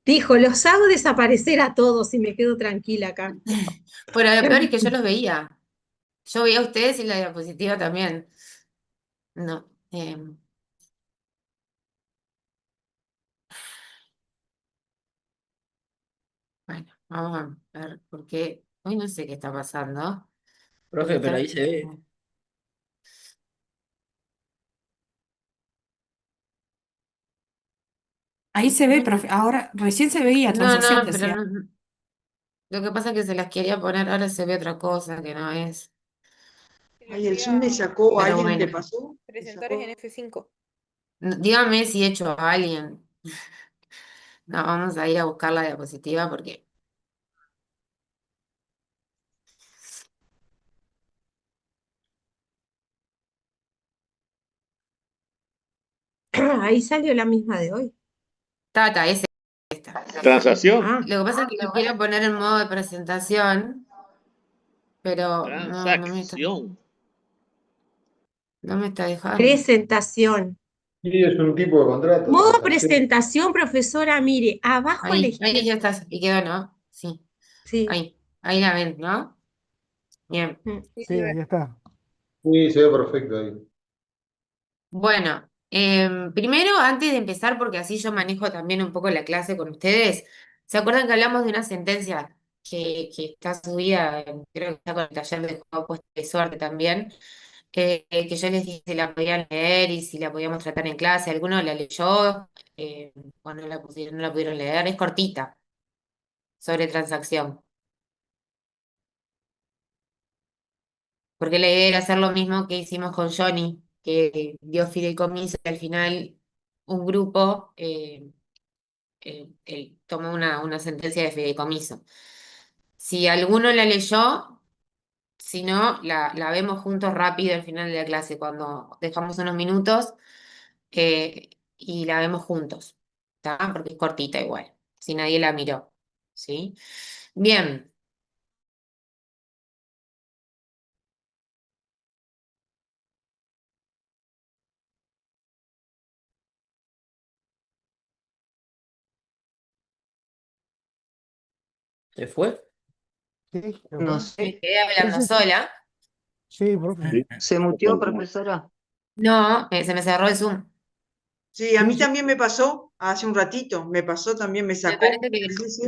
Dijo, los hago desaparecer a todos y me quedo tranquila acá. Pero lo peor es que yo los veía. Yo veía a ustedes y la diapositiva también. No. Bueno, vamos a ver, porque hoy no sé qué está pasando. Porque Profe, pero está. ahí se ve. Ahí se ve, profe. Ahora, recién se veía No, transacción, no, pero decía. lo que pasa es que se las quería poner, ahora se ve otra cosa que no es. Ay, el Zoom me sacó, Pero ¿alguien te bueno, pasó? Me Presentores en sacó. F5. dígame si he hecho a alguien. No, vamos a ir a buscar la diapositiva porque. Ahí salió la misma de hoy. Tata, ese. Esta. Transacción. Ah, Lo que pasa es que lo quiero poner en modo de presentación, pero Transacción. no me está dejando. presentación. Sí, es un tipo de contrato, Modo transacción. presentación, profesora, mire, abajo a la Ahí ya izquierda. está, y quedó, ¿no? Sí, Sí. ahí la ven, ¿no? Bien. Mm. Sí, Sí, ahí está. Sí, se ve perfecto ahí. Bueno, primero, antes de empezar, porque así yo manejo también un poco la clase con ustedes, ¿se acuerdan que hablamos de una sentencia que está subida, creo que está con el taller de juego puesto de suerte también, que yo les dije si la podían leer y si la podíamos tratar en clase? ¿Alguno la leyó? O no la pudieron leer, es cortita, sobre transacción. Porque la idea era hacer lo mismo que hicimos con Johnny, que dio fideicomiso y al final un grupo él tomó una sentencia de fideicomiso. Si alguno la leyó, si no, la vemos juntos rápido al final de la clase, cuando dejamos unos minutos y la vemos juntos, ¿está? Porque es cortita igual, si nadie la miró, ¿sí? Bien. ¿Se fue? Sí, ¿se No fue? Me sé. quedé Sí, hablando sí, sí. sola. Sí, profe. Sí. ¿Se muteó, profesora? No, se me cerró el Zoom. Sí, a Sí, mí sí. también me pasó hace un ratito. Me pasó también, me Me sacó. parece que Sí, sí.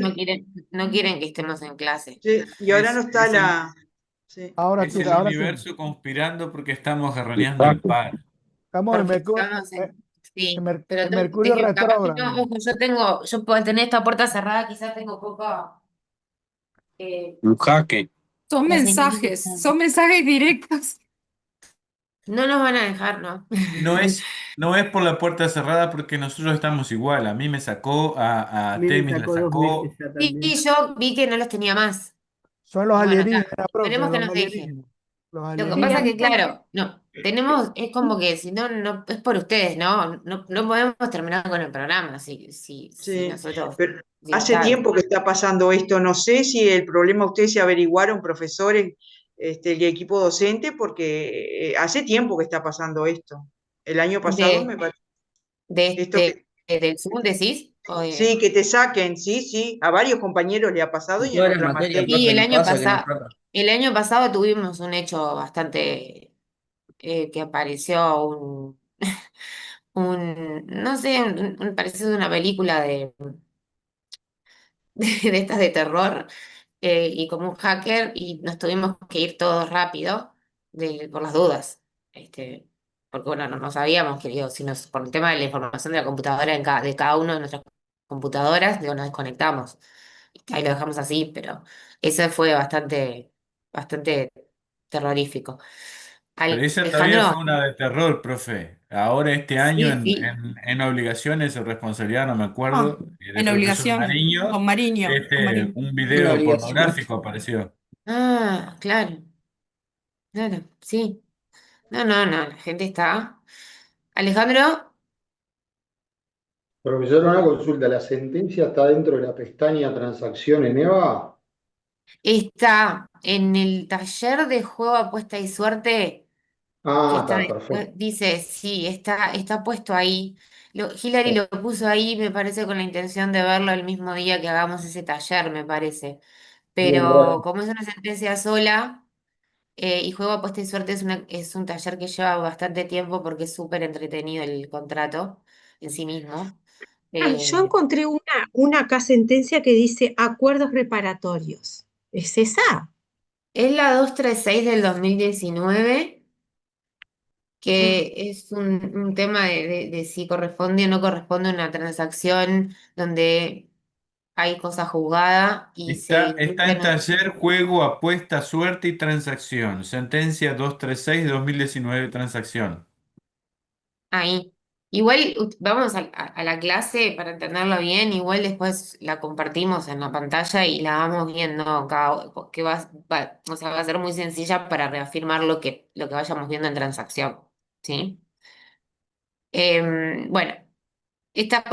no quieren que estemos en clase. Sí, y ahora no Es, está es el, la. Sí. Ahora es sí, el ahora sí. universo conspirando porque estamos guerroneando al par. Estamos Porque estamos sí, pero en Mercurio es que capaz que retrógrado. no, ojo, yo puedo tener esta puerta cerrada, quizás tengo poca, eh, Un jaque. la señal. Son mensajes directos. No nos van a dejar, ¿no? No es, no es por la puerta cerrada porque nosotros estamos igual. A mí me sacó, A a mí me Temis la sacó 2 meses sacó. ya Sí, también. yo vi que no los tenía más. Son los Y bueno, alienígenas, está, profe, esperemos que los nos deje. alienígenas. Los Lo que Sí, pasa a alienígenas. que, mí también. claro, no, es como que si no, no, es por ustedes, ¿no? No podemos terminar con el programa si Sí, nosotros, pero si hace está. tiempo que está pasando esto. No sé si el problema ustedes se averiguaron, profesores, el equipo docente, porque hace tiempo que está pasando esto. El año pasado De, me parece. Esto de, que, del Zoom decís, sí, que te saquen, sí, sí. A varios compañeros le ha pasado En y en todas las otras materias, materias. sí, profe, nos pasa que nos saca. el año pasado tuvimos un hecho bastante que apareció no sé, pareció de una película de estas de terror, y como un hacker, y nos tuvimos que ir todos rápido por las dudas. Este, porque bueno, no sabíamos que digo, si nos, por el tema de la información de la computadora de cada uno de nuestras computadoras, digo, nos desconectamos. Ahí lo dejamos así, pero eso fue bastante terrorífico. Pero esa todavía Alejandro, fue una de terror, profe. Ahora este año sí, sí. en obligaciones o responsabilidad, no me Ah, acuerdo, de en profesor obligaciones. Mariño, Con Mariño. un Una video obligación. pornográfico apareció. Ah, claro, claro, sí. No, la gente está. Alejandro, Profesor, una consulta. ¿La sentencia está dentro de la pestaña transacción en EVA? está en el taller de juego, apuesta y suerte. que Ah, está, está perfecto. dice, sí, está puesto ahí. Hillary lo puso ahí, me parece, con la intención de verlo el mismo día que hagamos ese taller, me parece. Bien, Pero gracias. como es una sentencia sola, y Juego, Apuesta y Suerte es un taller que lleva bastante tiempo porque es súper entretenido el contrato en sí mismo. Yo Eh, encontré una acá sentencia que dice acuerdos reparatorios. ¿Es esa? es la 236 del 2019, Ah, que es un tema de si corresponde o no corresponde una transacción donde hay cosa jugada y se Está en involucran. taller, juego, apuesta, suerte y transacción. Sentencia 236/2019, transacción. Ahí. Igual vamos a la clase para entenderlo bien, igual después la compartimos en la pantalla y la vamos viendo que o sea, va a ser muy sencilla para reafirmar lo que vayamos viendo en transacción. ¿Sí? Bueno. Esta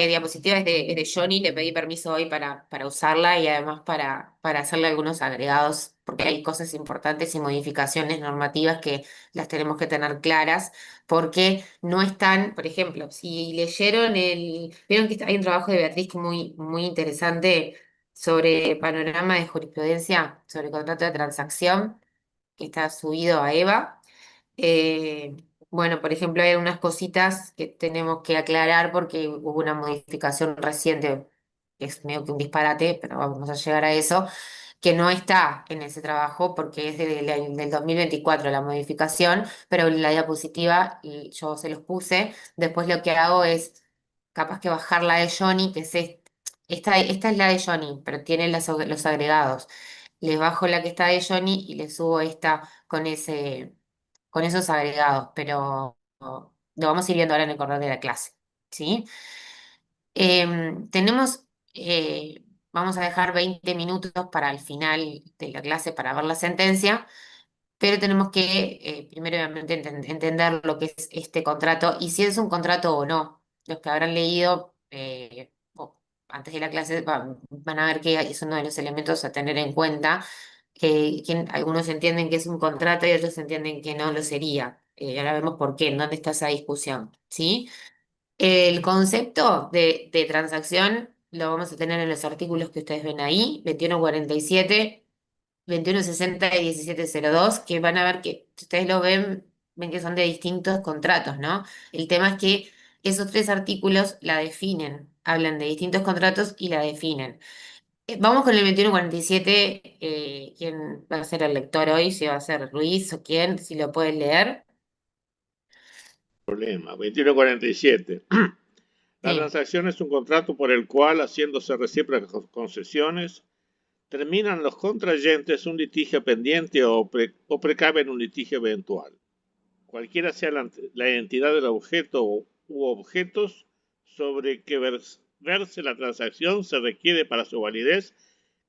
diapositiva es de Johnny, le pedí permiso hoy para usarla y además para hacerle algunos agregados, porque hay cosas importantes y modificaciones normativas que las tenemos que tener claras, porque no están, por ejemplo, si leyeron vieron que hay un trabajo de Beatriz que muy, muy interesante sobre panorama de jurisprudencia, sobre contrato de transacción, que está subido a EVA. Eh, bueno, por ejemplo, hay unas cositas que tenemos que aclarar porque hubo una modificación reciente, que es medio que un disparate, pero vamos a llegar a eso, que no está en ese trabajo porque es del 2024 la modificación, pero en la diapositiva y yo se los puse. Después lo que hago es capaz que bajar la de Johnny, que es esta es la de Johnny, pero tiene los agregados. Les bajo la que está de Johnny y les subo esta con esos agregados, pero lo vamos a ir viendo ahora en el correr de la clase, ¿sí? Tenemos, vamos a dejar 20 minutos para el final de la clase para ver la sentencia, pero tenemos que, primero, obviamente, entender lo que es este contrato y si es un contrato o no. Los que habrán leído antes de la clase van a ver que es uno de los elementos a tener en cuenta, que algunos entienden que es un contrato y otros entienden que no lo sería. Ahora vemos por qué, en dónde está esa discusión, ¿sí? El concepto de transacción lo vamos a tener en los artículos que ustedes ven ahí, 2147, 2160 y 1702, que van a ver que, si ustedes lo ven que son de distintos contratos, ¿no? El tema es que esos tres artículos la definen, hablan de distintos contratos y la definen. Vamos con el 2147, ¿quién va a ser el lector hoy? Si va a ser Luis o quién, si lo pueden leer. Problema. 2147. La Sí. transacción es un contrato por el cual, haciéndose recíprocas concesiones, terminan los contrayentes un litigio pendiente o precaven un litigio eventual. Cualquiera sea la entidad del objeto u objetos sobre que verse la transacción, se requiere para su validez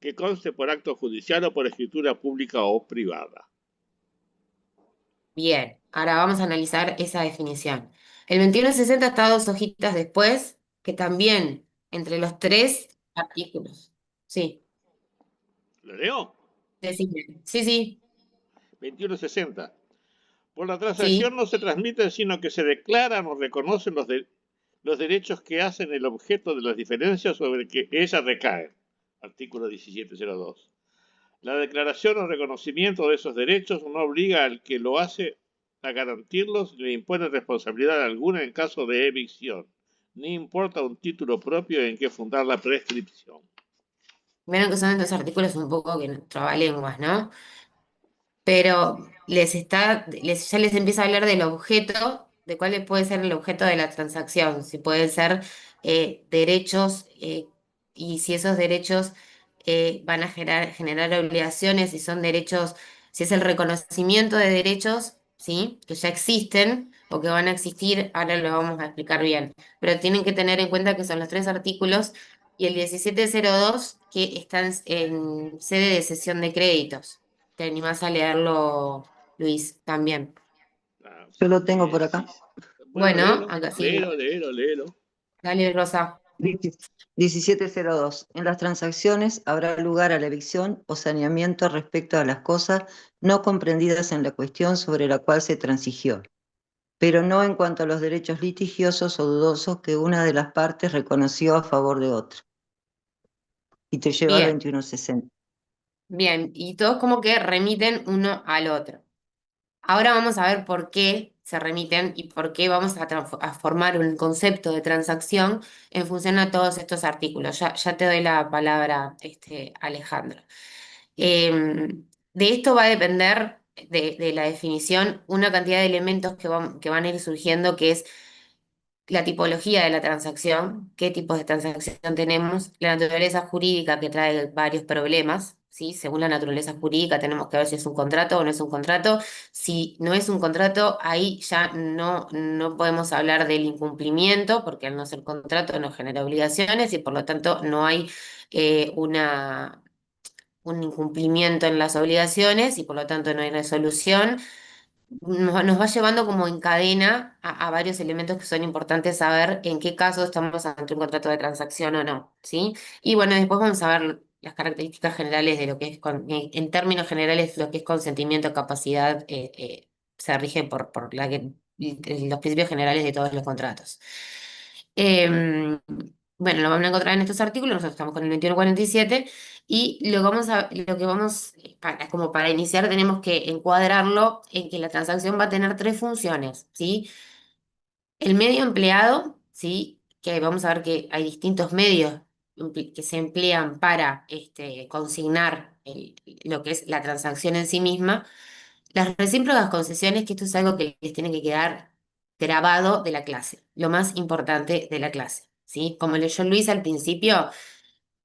que conste por acto judicial o por escritura pública o privada. Bien, ahora vamos a analizar esa definición. El 2160 está dos hojitas después, que también entre los tres artículos. Sí, ¿Lo leo? decime. Sí, sí, 2160. Por la transacción sí. no se transmiten, sino que se declaran o reconocen los derechos que hacen el objeto de las diferencias sobre que ella recae. Artículo 1702. La declaración o reconocimiento de esos derechos no obliga al que lo hace a garantirlos ni le impone responsabilidad alguna en caso de evicción, ni importa un título propio en que fundar la prescripción. Vieron que son estos artículos un poco que trabalenguas, ¿no? Pero ya les empieza a hablar del objeto, de cuál puede ser el objeto de la transacción, si pueden ser derechos, y si esos derechos van a generar obligaciones, si son derechos, si es el reconocimiento de derechos, ¿sí? Que ya existen o que van a existir, ahora lo vamos a explicar bien. Pero tienen que tener en cuenta que son los tres artículos y el 1702 que están en sede de cesión de créditos. ¿Te animás a leerlo, Luis, también? Ah, Yo lo tengo por sí. acá. Bueno, Bueno, léelo, acá sí. léelo. Dale, Rosa. 1702. En las transacciones habrá lugar a la elección o saneamiento respecto a las cosas no comprendidas en la cuestión sobre la cual se transigió, pero no en cuanto a los derechos litigiosos o dudosos que una de las partes reconoció a favor de otra. Y te lleva al Bien, 2160. bien, y todos como que remiten uno al otro. Ahora vamos a ver por qué se remiten y por qué vamos a formar un concepto de transacción en función a todos estos artículos. Ya te doy la palabra, Alejandro. De esto va a depender de la definición una cantidad de elementos que van a ir surgiendo, que es la tipología de la transacción, qué tipos de transacción tenemos, la naturaleza jurídica que trae varios problemas, ¿sí? Según la naturaleza jurídica tenemos que ver si es un contrato o no es un contrato. Si no es un contrato, ahí ya no podemos hablar del incumplimiento, porque al no ser contrato no genera obligaciones y por lo tanto no hay un incumplimiento en las obligaciones y por lo tanto no hay resolución. Nos va llevando como en cadena a varios elementos que son importantes saber en qué caso estamos ante un contrato de transacción o no, ¿sí? Y bueno, después vamos a ver las características generales de lo que es, en términos generales, lo que es consentimiento, capacidad, se rige por los principios generales de todos los contratos. Em, bueno, lo van a encontrar en estos artículos, nosotros estamos con el 2147 y lo que vamos, como para iniciar, tenemos que encuadrarlo en que la transacción va a tener tres funciones, ¿sí? El medio empleado, ¿sí? Que vamos a ver que hay distintos medios que se emplean para consignar lo que es la transacción en sí misma. Las recíprocas concesiones, que esto es algo que les tiene que quedar grabado de la clase, lo más importante de la clase, ¿sí? Como leyó Luis al principio,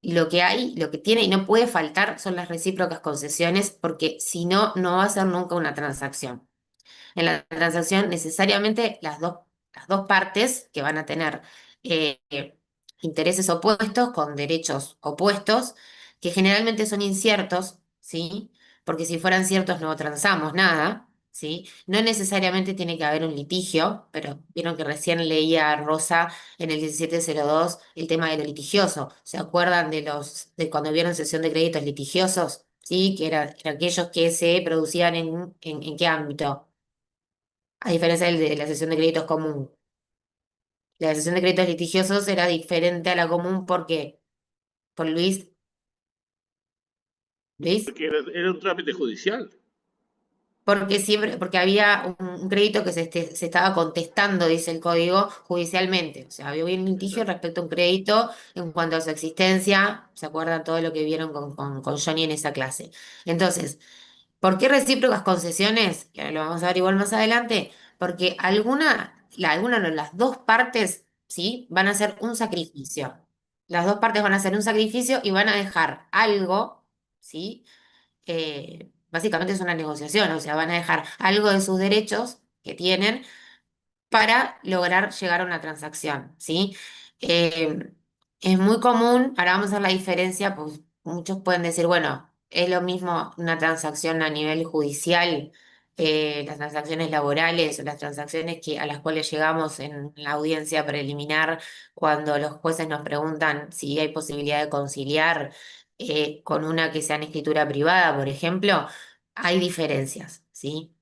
lo que hay, lo que tiene y no puede faltar son las recíprocas concesiones, porque si no, no va a ser nunca una transacción. En la transacción, necesariamente las dos partes que van a tener intereses opuestos con derechos opuestos, que generalmente son inciertos, ¿sí? Porque si fueran ciertos no transamos nada, ¿sí? No necesariamente tiene que haber un litigio, pero vieron que recién leía a Rosa en el 1702 el tema de lo litigioso. ¿Se acuerdan de cuando vieron sesión de créditos litigiosos? ¿Sí? Que eran aquellos que se producían en qué ámbito, a diferencia del de la sesión de créditos común. La sesión de créditos litigiosos era diferente a la común porque, por Luis, Porque era un trámite judicial. porque había un crédito que se estaba contestando, dice el código, judicialmente. O sea, había un litigio Exacto. respecto a un crédito en cuanto a su existencia. ¿Se acuerdan todo lo que vieron con Johnny en esa clase? Entonces, ¿por qué recíprocas concesiones? Que ahora lo vamos a ver igual más adelante. Porque alguna no, las dos partes, ¿sí? Van a hacer un sacrificio. Las dos partes van a hacer un sacrificio y van a dejar algo, ¿sí? Básicamente es una negociación, o sea, van a dejar algo de sus derechos que tienen para lograr llegar a una transacción, ¿sí? Eh, es muy común, ahora vamos a ver la diferencia, pues muchos pueden decir, bueno, es lo mismo una transacción a nivel judicial, las transacciones laborales o las transacciones a las cuales llegamos en la audiencia preliminar cuando los jueces nos preguntan si hay posibilidad de conciliar con una que sea en escritura privada, por ejemplo, hay diferencias, ¿sí?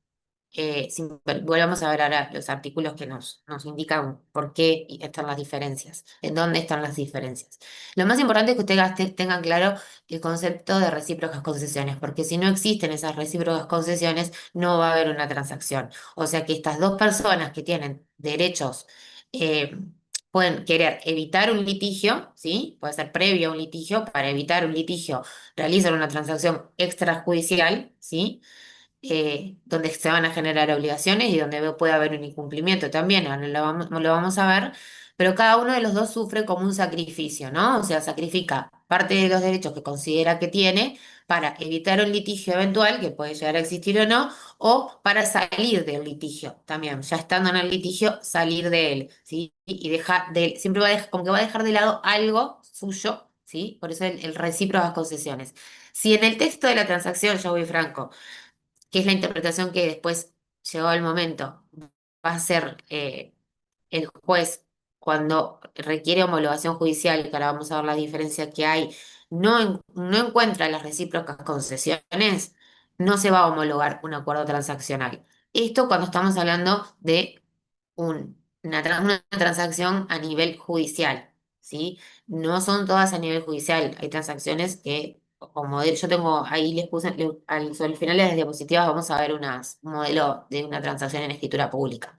Volvamos a ver ahora los artículos que nos indican por qué están las diferencias, en dónde están las diferencias. Lo más importante es que ustedes tengan claro el concepto de recíprocas concesiones, porque si no existen esas recíprocas concesiones, no va a haber una transacción. O sea que estas dos personas que tienen derechos eh, pueden querer evitar un litigio, ¿sí? Puede ser previo a un litigio, para evitar un litigio realizan una transacción extrajudicial, ¿sí? Donde se van a generar obligaciones y donde puede haber un incumplimiento también, ahora lo vamos a ver, pero cada uno de los dos sufre como un sacrificio, ¿no? O sea, sacrifica parte de los derechos que considera que tiene para evitar un litigio eventual, que puede llegar a existir o para salir del litigio también, ya estando en el litigio, salir de él, ¿sí? Y siempre como que va a dejar de lado algo suyo, ¿sí? Por eso el recíprocas concesiones. Si en el texto de la transacción, yo voy franco, que es la interpretación que después llegó el momento, va a ser el juez cuando requiere homologación judicial, que ahora vamos a ver la diferencia que hay, no encuentra las recíprocas concesiones, no se va a homologar un acuerdo transaccional. Esto cuando estamos hablando de una transacción a nivel judicial, ¿sí? No son todas a nivel judicial. Hay transacciones que, como yo tengo, ahí les puse, sobre el final de las diapositivas vamos a ver un modelo de una transacción en escritura pública.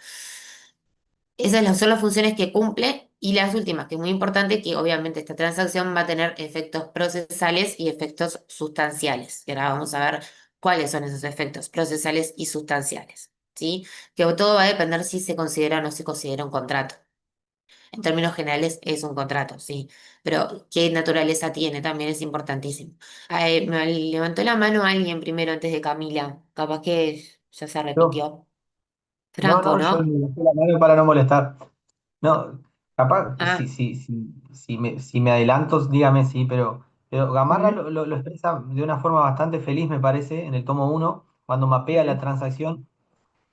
Esas son las funciones que cumple y las últimas, que es muy importante, que obviamente esta transacción va a tener efectos procesales y efectos sustanciales. Y ahora vamos a ver cuáles son esos efectos procesales y sustanciales, ¿sí? Que todo va a depender si se considera o no se considera un contrato. En términos generales es un contrato, sí, pero qué naturaleza tiene también es importantísimo. Me levantó la mano alguien primero antes de Camila, capaz que ya se Yo, repitió. no, Franco, no, yo ¿no? levanté la mano para no molestar. No, capaz, Ah, si me adelanto, dígame sí, pero Gamarra ujú. lo expresa de una forma bastante feliz, me parece, en el tomo uno cuando mapea la Ujú. transacción.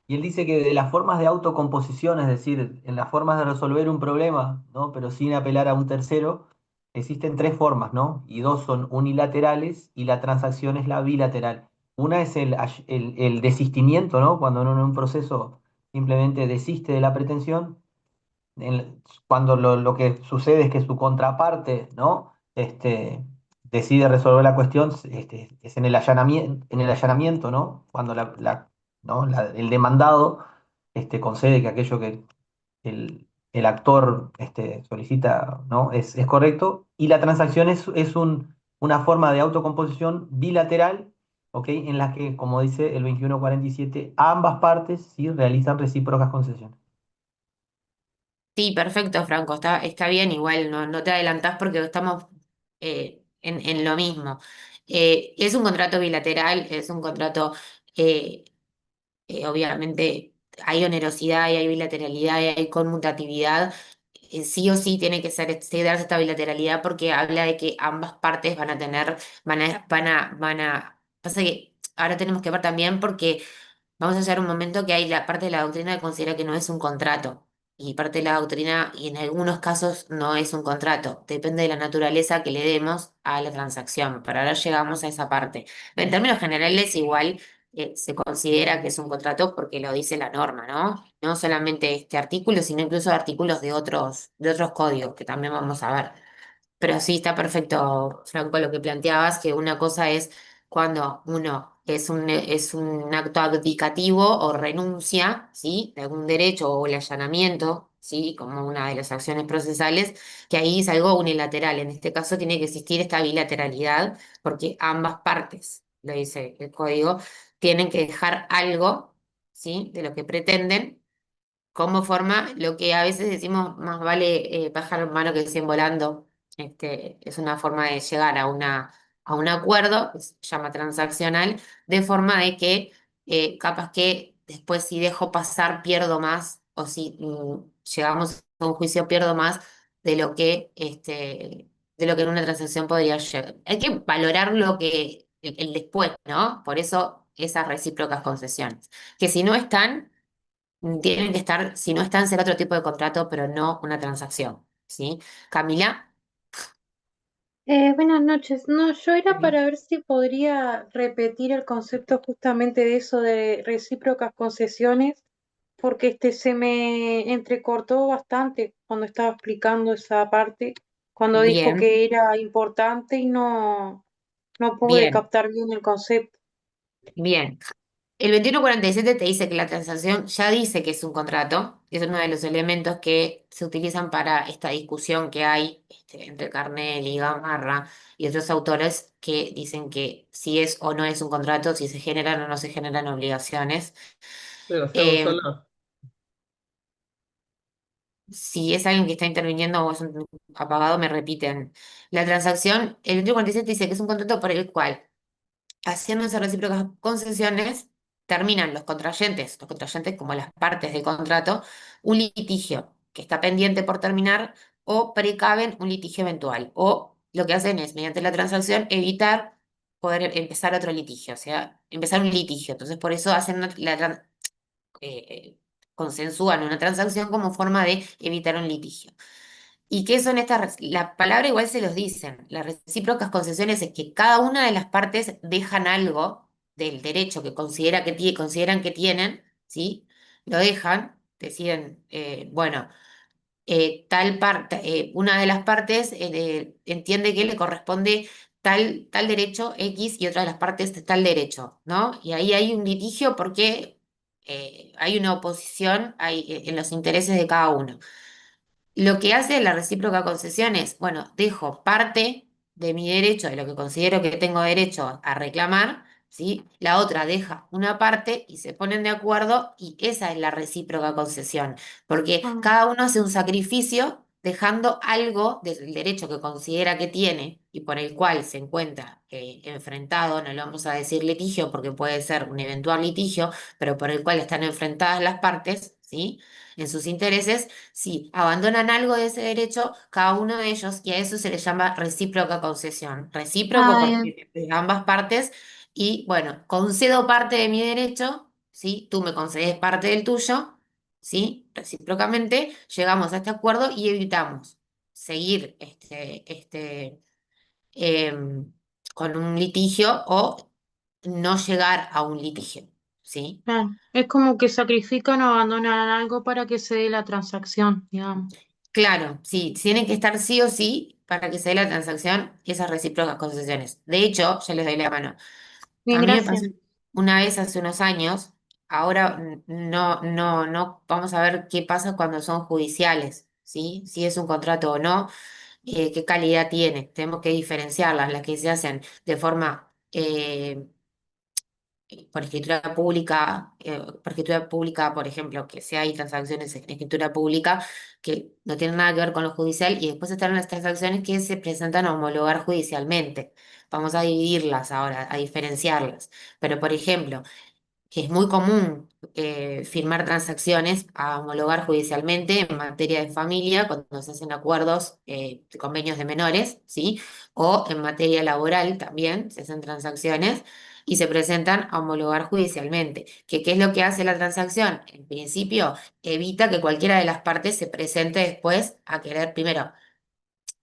Y él dice que de las formas de autocomposición, es decir, en las formas de resolver un problema, ¿no? Pero sin apelar a un tercero, existen tres formas, ¿no? Y dos son unilaterales y la transacción es la bilateral. Una es el desistimiento, ¿no? Cuando uno en un proceso simplemente desiste de la pretensión, cuando lo que sucede es que su contraparte, ¿no? Decide resolver la cuestión, es en el allanamiento, ¿no? Cuando ¿no? El demandado concede que aquello que el actor solicita, ¿no? Es correcto, y la transacción es una forma de autocomposición bilateral, ¿ok? En la que, como dice el 2147, ambas partes sí realizan recíprocas concesiones. Sí, perfecto, Franco, está bien, igual no te adelantás porque estamos en lo mismo. Es un contrato bilateral, es un contrato, eh, obviamente hay onerosidad y hay bilateralidad y hay conmutatividad. Sí o sí tiene que darse esta bilateralidad porque habla de que ambas partes van a tener, pasa que ahora tenemos que ver también porque vamos a llegar a un momento que hay la parte de la doctrina que considera que no es un contrato y parte de la doctrina y en algunos casos no es un contrato. Depende de la naturaleza que le demos a la transacción. Pero ahora llegamos a esa parte. En términos generales, igual se considera que es un contrato porque lo dice la norma, ¿no? No solamente este artículo, sino incluso artículos de otros códigos que también vamos a ver. Pero sí, está perfecto, Franco, lo que planteabas, que una cosa es cuando uno es un acto abdicativo o renuncia, ¿sí? De algún derecho o el allanamiento, ¿sí? Como una de las acciones procesales, que ahí es algo unilateral. En este caso tiene que existir esta bilateralidad, porque ambas partes, lo dice el código, tienen que dejar algo, ¿sí? De lo que pretenden como forma lo que a veces decimos más vale pájaro en mano que 100 volando. Es una forma de llegar a un acuerdo, que se llama transaccional, de forma de que capaz que después si dejo pasar pierdo más, o si llegamos a un juicio pierdo más de lo que en una transacción podría llegar. Hay que valorar el después, ¿no? Por eso esas recíprocas concesiones. Que si no están tienen que estar, si no están, ser otro tipo de contrato, pero no una transacción, ¿sí? Camila. Buenas noches. No, yo era para ver si podría repetir el concepto justamente de eso de recíprocas concesiones, porque se me entrecortó bastante cuando estaba explicando esa parte, cuando dijo Bien, que era importante y no pude bien, captar bien el concepto. bien. El 2147 te dice que la transacción ya dice que es un contrato, que es uno de los elementos que se utilizan para esta discusión que hay entre Carnel y Gamarra y otros autores que dicen que si es o no es un contrato, si se generan o no se generan obligaciones. Gracias, Eh, Gonzalo. si es alguien que está interviniendo o es un apagado, me repiten. La transacción, el 2147 dice que es un contrato por el cual haciéndose recíprocas concesiones, terminan los contrayentes como las partes del contrato, un litigio que está pendiente por terminar o precaven un litigio eventual. O lo que hacen es, mediante la transacción, evitar poder empezar otro litigio, o sea, empezar un litigio. Entonces, por eso hacen consensúan una transacción como forma de evitar un litigio. ¿Y qué son estas? La palabra igual se los dicen. Las recíprocas concesiones es que cada una de las partes dejan algo del derecho que consideran que tienen, ¿sí? Lo dejan, deciden, bueno, tal parte, una de las partes entiende que le corresponde tal derecho X y otra de las partes tal derecho, ¿no? Y ahí hay un litigio porque hay una oposición en los intereses de cada uno. Lo que hace la recíproca concesión es, bueno, dejo parte de mi derecho, de lo que considero que tengo derecho a reclamar, ¿sí? La otra deja una parte y se ponen de acuerdo y esa es la recíproca concesión, porque Ah, cada uno hace un sacrificio dejando algo del derecho que considera que tiene y por el cual se encuentra enfrentado, no lo vamos a decir litigio porque puede ser un eventual litigio, pero por el cual están enfrentadas las partes, ¿sí? En sus intereses si abandonan algo de ese derecho, cada uno de ellos, y a eso se le llama recíproca concesión. Recíproco ah, porque de ambas partes, y bueno, concedo parte de mi derecho, ¿sí? Tú me concedes parte del tuyo, ¿sí? Recíprocamente, llegamos a este acuerdo y evitamos seguir em, con un litigio o no llegar a un litigio, ¿sí? claro. Es como que sacrifican o abandonan algo para que se dé la transacción, digamos. Claro, sí, tienen que estar sí o sí para que se dé la transacción esas recíprocas concesiones. De hecho, ya les doy la mano. Bien, A mí me gracias. pasó una vez hace unos años, ahora no, vamos a ver qué pasa cuando son judiciales, ¿sí? Si es un contrato o no, qué calidad tiene. Tenemos que diferenciarlas, las que se hacen de forma por escritura pública, por ejemplo, que si hay transacciones en escritura pública que no tienen nada que ver con lo judicial, y después están las transacciones que se presentan a homologar judicialmente. Vamos a dividirlas ahora, a diferenciarlas. Pero, por ejemplo, es muy común firmar transacciones a homologar judicialmente en materia de familia cuando se hacen acuerdos, convenios de menores, ¿sí? O en materia laboral también se hacen transacciones y se presentan a homologar judicialmente. ¿Qué es lo que hace la transacción? En principio, evita que cualquiera de las partes se presente después a querer primero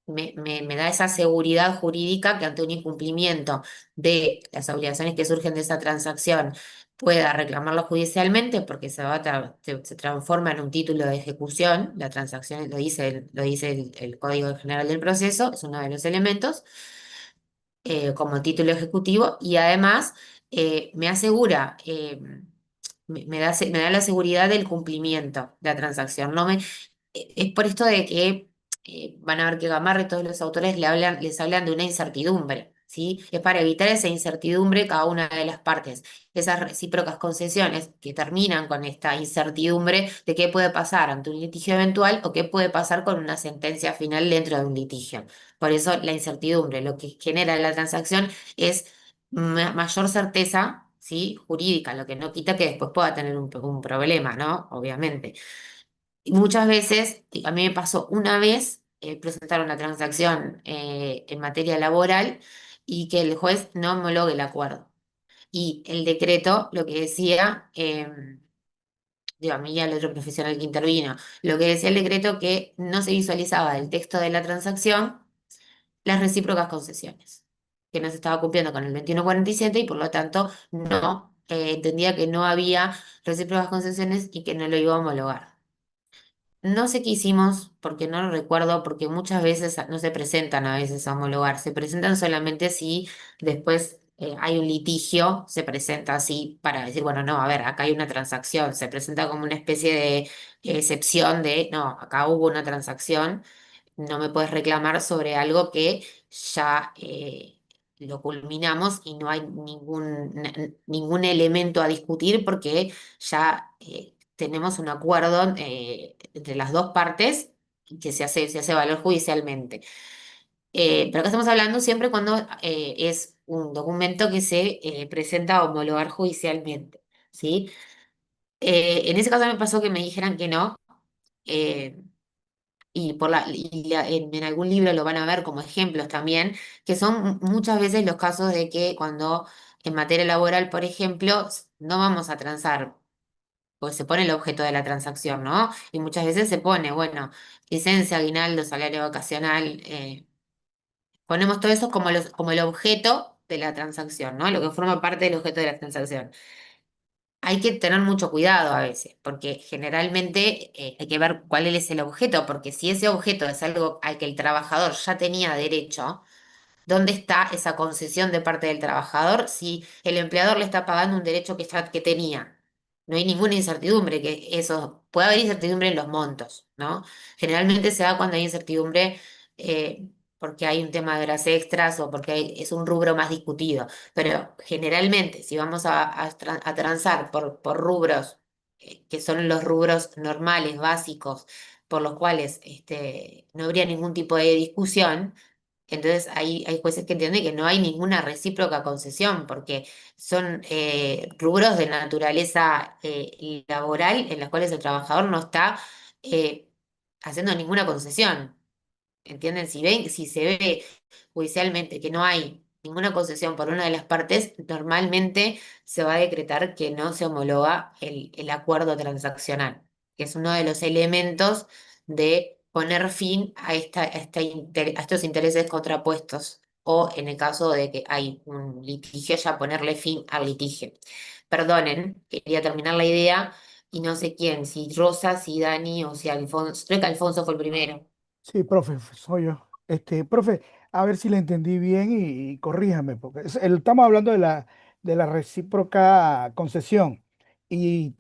me da esa seguridad jurídica que ante un incumplimiento de las obligaciones que surgen de esa transacción pueda reclamarlo judicialmente porque se transforma en un título de ejecución. La transacción lo dice el Código General del Proceso, es uno de los elementos como título ejecutivo y además me asegura, me da la seguridad del cumplimiento de la transacción. No me, es por esto de que van a ver que Gamarra y todos los autores les hablan de una incertidumbre, ¿sí? Es para evitar esa incertidumbre cada una de las partes, esas recíprocas concesiones que terminan con esta incertidumbre de qué puede pasar ante un litigio eventual o qué puede pasar con una sentencia final dentro de un litigio. Por eso la incertidumbre, lo que genera la transacción es mayor certeza, ¿sí? Jurídica, lo que no quita que después pueda tener un problema, ¿no? Obviamente. Y muchas veces, a mí me pasó una vez presentar una transacción en materia laboral y que el juez no homologue el acuerdo. Y el decreto lo que decía, digo, a mí y al otro profesional que intervino, lo que decía el decreto que no se visualizaba del texto de la transacción las recíprocas concesiones, que no se estaba cumpliendo con el 2147 y por lo tanto no entendía que no había recíprocas concesiones y que no lo iba a homologar. No sé qué hicimos, porque no lo recuerdo, porque muchas veces no se presentan a veces a homologar, se presentan solamente si después hay un litigio, se presenta así para decir, bueno, no, a ver, acá hay una transacción, se presenta como una especie de excepción de, no, acá hubo una transacción, no me puedes reclamar sobre algo que ya lo culminamos y no hay ningún elemento a discutir porque ya tenemos un acuerdo entre las dos partes que se hace valor judicialmente. Pero acá estamos hablando siempre cuando es un documento que se presenta a homologar judicialmente, ¿sí? En ese caso me pasó que me dijeran que no. eh, en algún libro lo van a ver como ejemplos también, que son muchas veces los casos de que cuando en materia laboral, por ejemplo, no vamos a transar pues se pone el objeto de la transacción, ¿no? Y muchas veces se pone, bueno, licencia, aguinaldo, salario vacacional, ponemos todo eso como el objeto de la transacción, ¿no? Lo que forma parte del objeto de la transacción. Hay que tener mucho cuidado a veces, porque generalmente hay que ver cuál es el objeto, porque si ese objeto es algo al que el trabajador ya tenía derecho, ¿dónde está esa concesión de parte del trabajador si el empleador le está pagando un derecho que tenía? No hay ninguna incertidumbre, que eso, puede haber incertidumbre en los montos, ¿no? Generalmente se da cuando hay incertidumbre porque hay un tema de horas extras o porque es un rubro más discutido. Pero generalmente, si vamos a transar por rubros, que son los rubros normales, básicos, por los cuales no habría ningún tipo de discusión, entonces hay jueces que entienden que no hay ninguna recíproca concesión, porque son rubros de naturaleza laboral en los cuales el trabajador no está eh, haciendo ninguna concesión. ¿Entienden? Si se ve judicialmente que no hay ninguna concesión por una de las partes, normalmente se va a decretar que no se homologa el acuerdo transaccional, que es uno de los elementos de poner fin a estos intereses contrapuestos, o en el caso de que hay un litigio, ya ponerle fin al litigio. Perdonen, quería terminar la idea y no sé quién, si Rosa, si Dani o si Alfonso, creo que Alfonso fue el primero. Sí, profe, soy yo. Profe, a ver si le entendí bien y corríjame, porque estamos hablando de la recíproca concesión. Y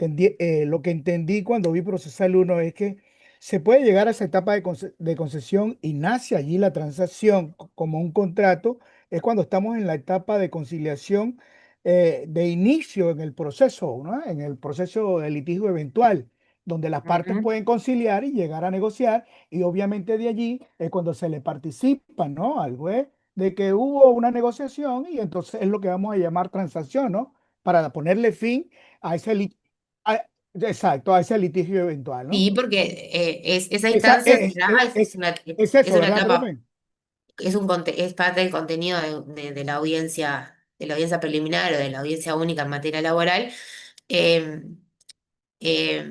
lo que entendí cuando vi procesar el uno es que se puede llegar a esa etapa de concesión y nace allí la transacción como un contrato, es cuando estamos en la etapa de conciliación de inicio en el proceso, ¿no? En el proceso de litigio eventual, donde las partes Ujú. pueden conciliar y llegar a negociar y obviamente de allí es cuando se le participa, ¿no? Al juez de que hubo una negociación y entonces es lo que vamos a llamar transacción, ¿no? Para ponerle fin a exacto, a ese litigio eventual, ¿no? Sí, porque esa Esa, instancia se da, es es eso, una ¿verdad, etapa, profe? es parte del contenido de la audiencia preliminar o de la audiencia única en materia laboral, eh, eh,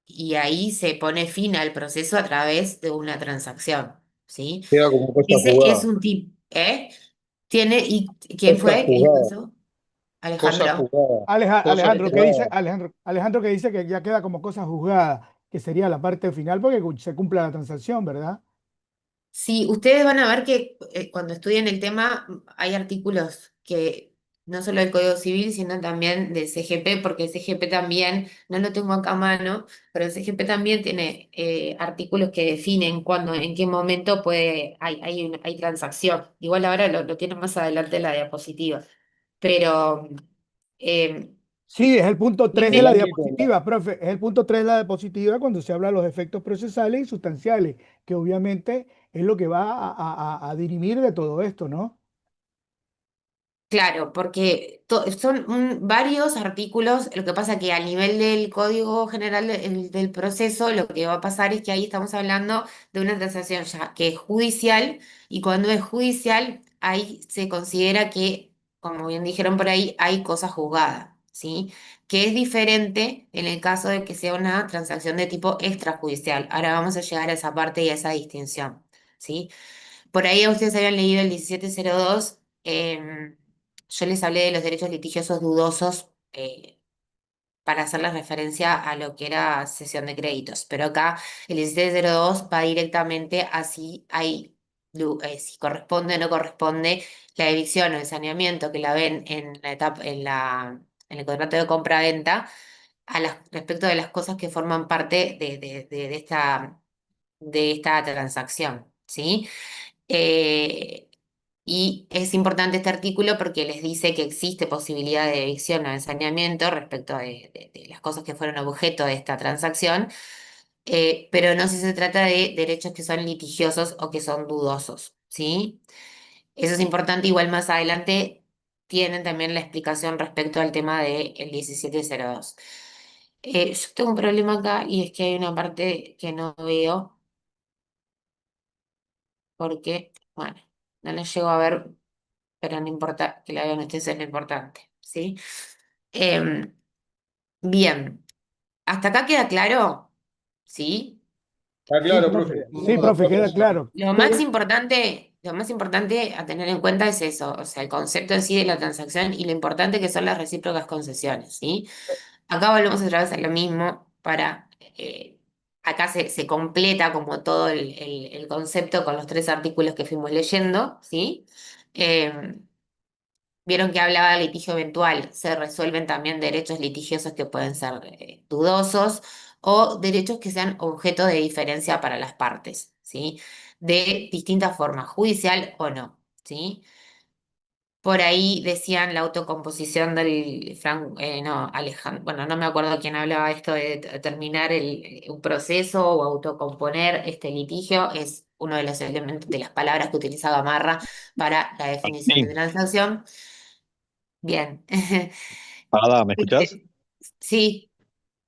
y ahí se pone fin al proceso a través de una transacción, ¿sí? Queda como cosa Ese es jugada. un tipo, ¿eh? ¿Y quién Cosa fue? ¿Quién jugada. pasó? Cosa Alejandro. jugada. Cosa Alejandro, ¿qué dice? jugada. Alejandro que dice que ya queda como cosa juzgada, que sería la parte final porque se cumpla la transacción, ¿verdad? Sí, ustedes van a ver que cuando estudien el tema hay artículos que no solo del Código Civil, sino también del CGP, porque el CGP también, no lo tengo acá a mano, pero el CGP también tiene artículos que definen cuándo, en qué momento hay transacción. Igual ahora lo tiene más adelante en la diapositiva. Pero eh, Sí, es el punto 3 de El la primer- ámbito, diapositiva, profe. Es el punto 3 de la diapositiva cuando se habla de los efectos procesales y sustanciales, que obviamente es lo que va a dirimir de todo esto, ¿no? Claro, porque son varios artículos, lo que pasa que a nivel del Código General del proceso, lo que va a pasar es que ahí estamos hablando de una transacción ya que es judicial, y cuando es judicial, ahí se considera que, como bien dijeron por ahí, hay cosa juzgada, ¿sí? Que es diferente en el caso de que sea una transacción de tipo extrajudicial. Ahora vamos a llegar a esa parte y a esa distinción, ¿sí? Por ahí ustedes habían leído el 1702. Yo les hablé de los derechos litigiosos dudosos para hacer la referencia a lo que era cesión de créditos, pero acá el 1702 va directamente a si si corresponde o no corresponde la evicción o el saneamiento que la ven en la etapa, en el contrato de compra-venta respecto de las cosas que forman parte de esta transacción, ¿sí? Eh, y es importante este artículo porque les dice que existe posibilidad de evicción o de saneamiento respecto de las cosas que fueron objeto de esta transacción, pero no si se trata de derechos que son litigiosos o que son dudosos, ¿sí? Eso es importante, igual más adelante tienen también la explicación respecto al tema del 1702. Yo tengo un problema acá y es que hay una parte que no veo porque, bueno, no la llego a ver, pero no importa que la vean ustedes, es lo importante, ¿sí? Em, bien, ¿Hasta acá queda claro? ¿Sí? Está Sí, claro, profe. profe. Sí, profe, queda claro. Lo más importante a tener en cuenta es eso, o sea, el concepto en sí de la transacción y lo importante que son las recíprocas concesiones, ¿sí? Acá volvemos otra vez a lo mismo acá se completa como todo el concepto con los tres artículos que fuimos leyendo, ¿sí? Eh, Vieron que hablaba de litigio eventual, se resuelven también derechos litigiosos que pueden ser dudosos o derechos que sean objeto de diferencia para las partes, ¿sí? De distintas formas, judicial o no, ¿sí? Por ahí decían la autocomposición del no, Alejandro, bueno, no me acuerdo quién hablaba esto de terminar un proceso o autocomponer este litigio, es uno de los elementos, de las palabras que utilizaba Marra para la definición de Sí. transacción. Bien. Ada, ¿me escuchás? Sí,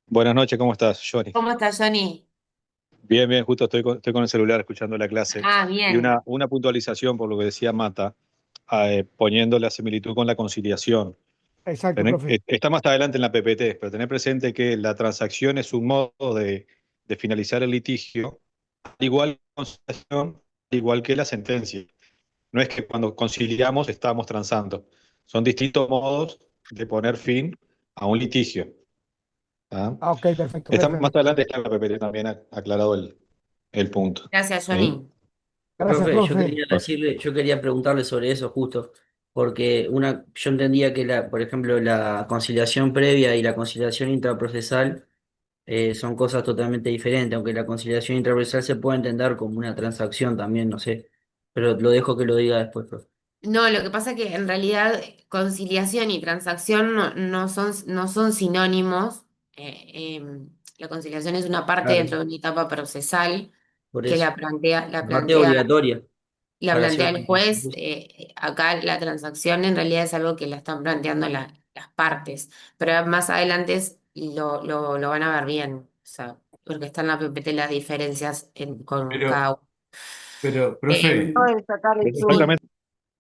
Buenas noches, ¿cómo estás, Johnny? ¿cómo estás, Johnny? Bien, bien, justo estoy con el celular escuchando la clase. Ah, Y bien. una puntualización por lo que decía Mata, poniendo la similitud con la conciliación. Exacto, profe. Está más adelante en la PPT, pero tener presente que la transacción es un modo de finalizar el litigio, al igual que la conciliación, al igual que la sentencia. No es que cuando conciliamos estamos transando. Son distintos modos de poner fin a un litigio. ¿Ah? Ah, ok, perfecto, Está más perfecto. adelante está en la PPT también aclarado el punto. Gracias, ¿Sí? Johnny. Gracias, Profe, profe. yo quería preguntarle sobre eso justo, porque yo entendía que por ejemplo, la conciliación previa y la conciliación intraprocesal son cosas totalmente diferentes, aunque la conciliación intraprocesal se puede entender como una transacción también, no sé, pero lo dejo que lo diga después, profe. No, lo que pasa es que en realidad conciliación y transacción no son sinónimos. La conciliación es una parte Claro, dentro de una etapa procesal por que eso. la La parte plantea, obligatoria la para hacer plantea una el juez. conciliación. Acá la transacción en realidad es algo que la están planteando las partes, pero más adelante lo van a ver bien, o sea, porque está en la PPT las diferencias con Pero, cada uno. pero, profe, Acabo Em, de sacar el sí. zoom. Exactamente,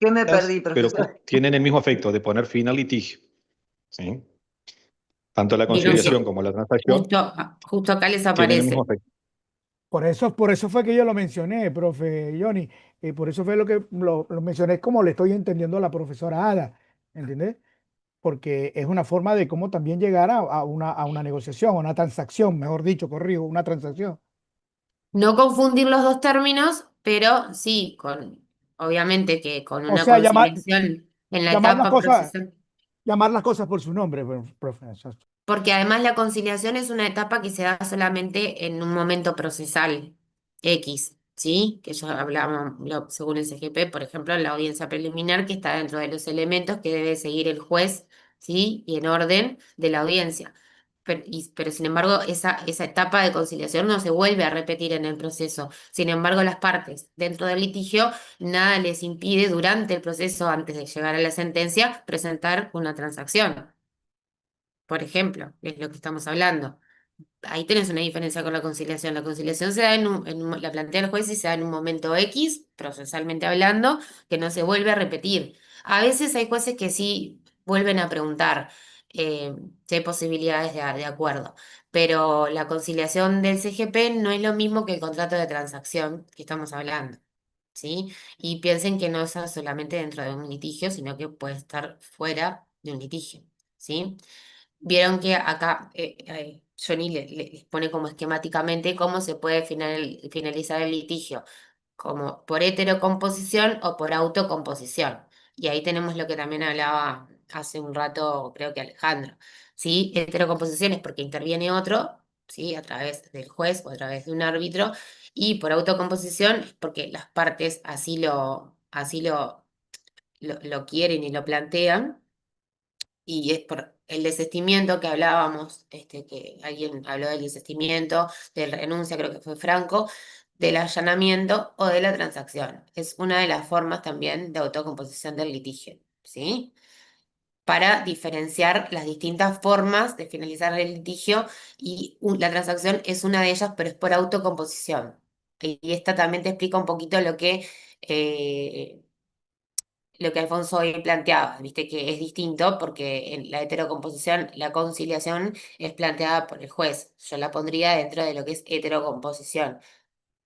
¿Qué me perdí, pero profesor? tienen el mismo efecto de poner fin al litigio. ¿Sí? Tanto la Vieron conciliación que como la transacción justo acá les tienen el mismo aparece. efecto. Por eso fue que yo lo mencioné, profe Johnny. Por eso fue lo que lo mencioné como le estoy entendiendo a la profesora Ada, ¿entendés? Porque es una forma de cómo también llegar a una negociación, a una transacción, mejor dicho, corrijo, una transacción. No confundir los dos términos, pero sí, obviamente que con O una sea, conciliación en la etapa procesal. llamar las cosas por su nombre, profe. Exacto. Porque además la conciliación es una etapa que se da solamente en un momento procesal X, ¿sí? Que ya hablamos, según el CGP, por ejemplo, en la audiencia preliminar, que está dentro de los elementos que debe seguir el juez, ¿sí? Y en orden de la audiencia. Pero sin embargo, esa etapa de conciliación no se vuelve a repetir en el proceso. Sin embargo, las partes dentro del litigio, nada les impide durante el proceso, antes de llegar a la sentencia, presentar una transacción. Por ejemplo, es lo que estamos hablando. Ahí tenés una diferencia con la conciliación. La conciliación se da la plantea el juez y se da en un momento X, procesalmente hablando, que no se vuelve a repetir. A veces hay jueces que sí vuelven a preguntar eh, si hay posibilidades de acuerdo, pero la conciliación del CGP no es lo mismo que el contrato de transacción que estamos hablando, ¿sí? Y piensen que no es solamente dentro de un litigio, sino que puede estar fuera de un litigio, ¿sí? Vieron que acá Johnny les pone como esquemáticamente cómo se puede finalizar el litigio, como por heterocomposición o por autocomposición. Y ahí tenemos lo que también hablaba hace un rato, creo que Alejandro. ¿Sí? Heterocomposición es porque interviene otro, ¿sí? A través del juez o a través de un árbitro. Y por autocomposición es porque las partes así lo quieren y lo plantean y es por el desistimiento que hablábamos, que alguien habló del desistimiento, de renuncia, creo que fue Franco, del allanamiento o de la transacción. Es una de las formas también de autocomposición del litigio, ¿sí? Para diferenciar las distintas formas de finalizar el litigio y la transacción es una de ellas, pero es por autocomposición. Y esta también te explica un poquito lo que lo que Alfonso hoy planteaba, viste que es distinto porque en la heterocomposición, la conciliación es planteada por el juez. Yo la pondría dentro de lo que es heterocomposición.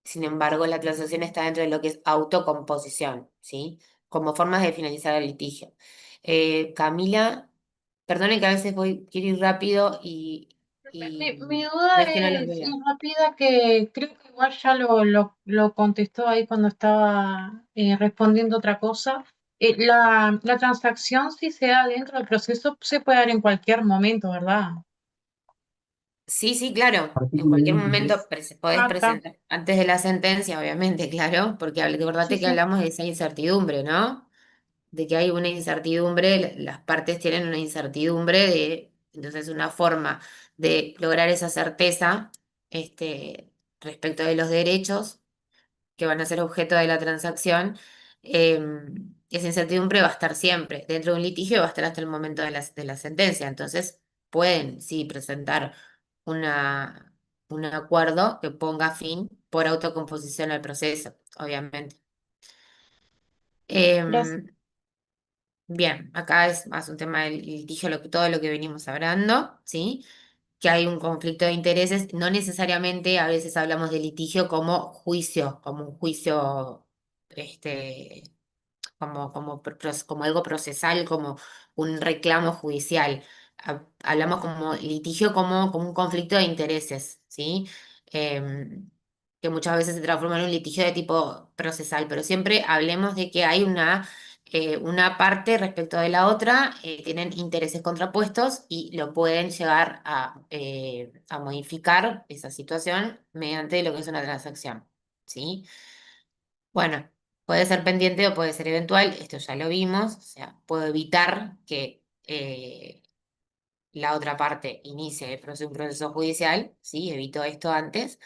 Sin embargo, la transacción está dentro de lo que es autocomposición, ¿sí? Como formas de finalizar el litigio. Camila, perdonen que a veces quiero ir rápido Mi y duda no es que no los es vea. rápida, que creo que igual ya lo contestó ahí cuando estaba respondiendo otra cosa. La transacción, si se da dentro del proceso, se puede dar en cualquier momento, ¿verdad? Sí, sí, claro. En Artículo cualquier momento 23. podés Ah, está. presentar. Antes de la sentencia, obviamente, claro, porque Sí, acordate que sí. hablamos de esa incertidumbre, ¿no? De que hay una incertidumbre, las partes tienen una incertidumbre entonces una forma de lograr esa certeza, respecto de los derechos que van a ser objeto de la transacción, esa incertidumbre va a estar siempre. Dentro de un litigio va a estar hasta el momento de la sentencia. Entonces, pueden, sí, presentar una, un acuerdo que ponga fin por autocomposición al proceso, obviamente. Gracias. Em, Bien, acá es más un tema del litigio, todo lo que venimos hablando, ¿sí? Que hay un conflicto de intereses, no necesariamente a veces hablamos de litigio como juicio, como un juicio, este, como algo procesal, como un reclamo judicial. Hablamos como litigio como un conflicto de intereses, ¿sí? Em, que muchas veces se transforma en un litigio de tipo procesal, pero siempre hablemos de que hay una parte respecto de la otra, tienen intereses contrapuestos y lo pueden llegar a modificar esa situación mediante lo que es una transacción, ¿sí? Bueno, puede ser pendiente o puede ser eventual, esto ya lo vimos, o sea, puedo evitar que la otra parte inicie un proceso judicial, ¿sí? Evito esto antes,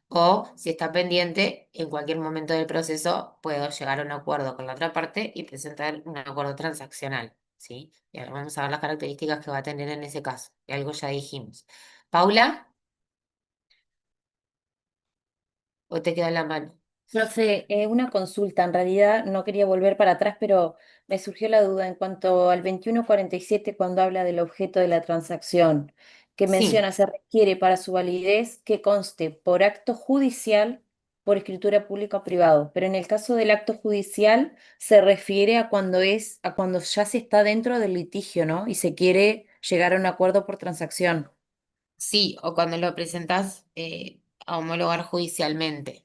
o si está pendiente, en cualquier momento del proceso puedo llegar a un acuerdo con la otra parte y presentar un acuerdo transaccional, ¿sí? Y ahora vamos a ver las características que va a tener en ese caso, que algo ya dijimos. Paula, ¿o te queda en la mano? Profe, una consulta. En realidad no quería volver para atrás, pero me surgió la duda en cuanto al 2147 cuando habla del objeto de la transacción, que Sí. menciona se requiere para su validez que conste por acto judicial, por escritura pública o privado. Pero en el caso del acto judicial se refiere a cuando ya se está dentro del litigio, ¿no? Y se quiere llegar a un acuerdo por transacción. Sí, o cuando lo presentás a homologar judicialmente.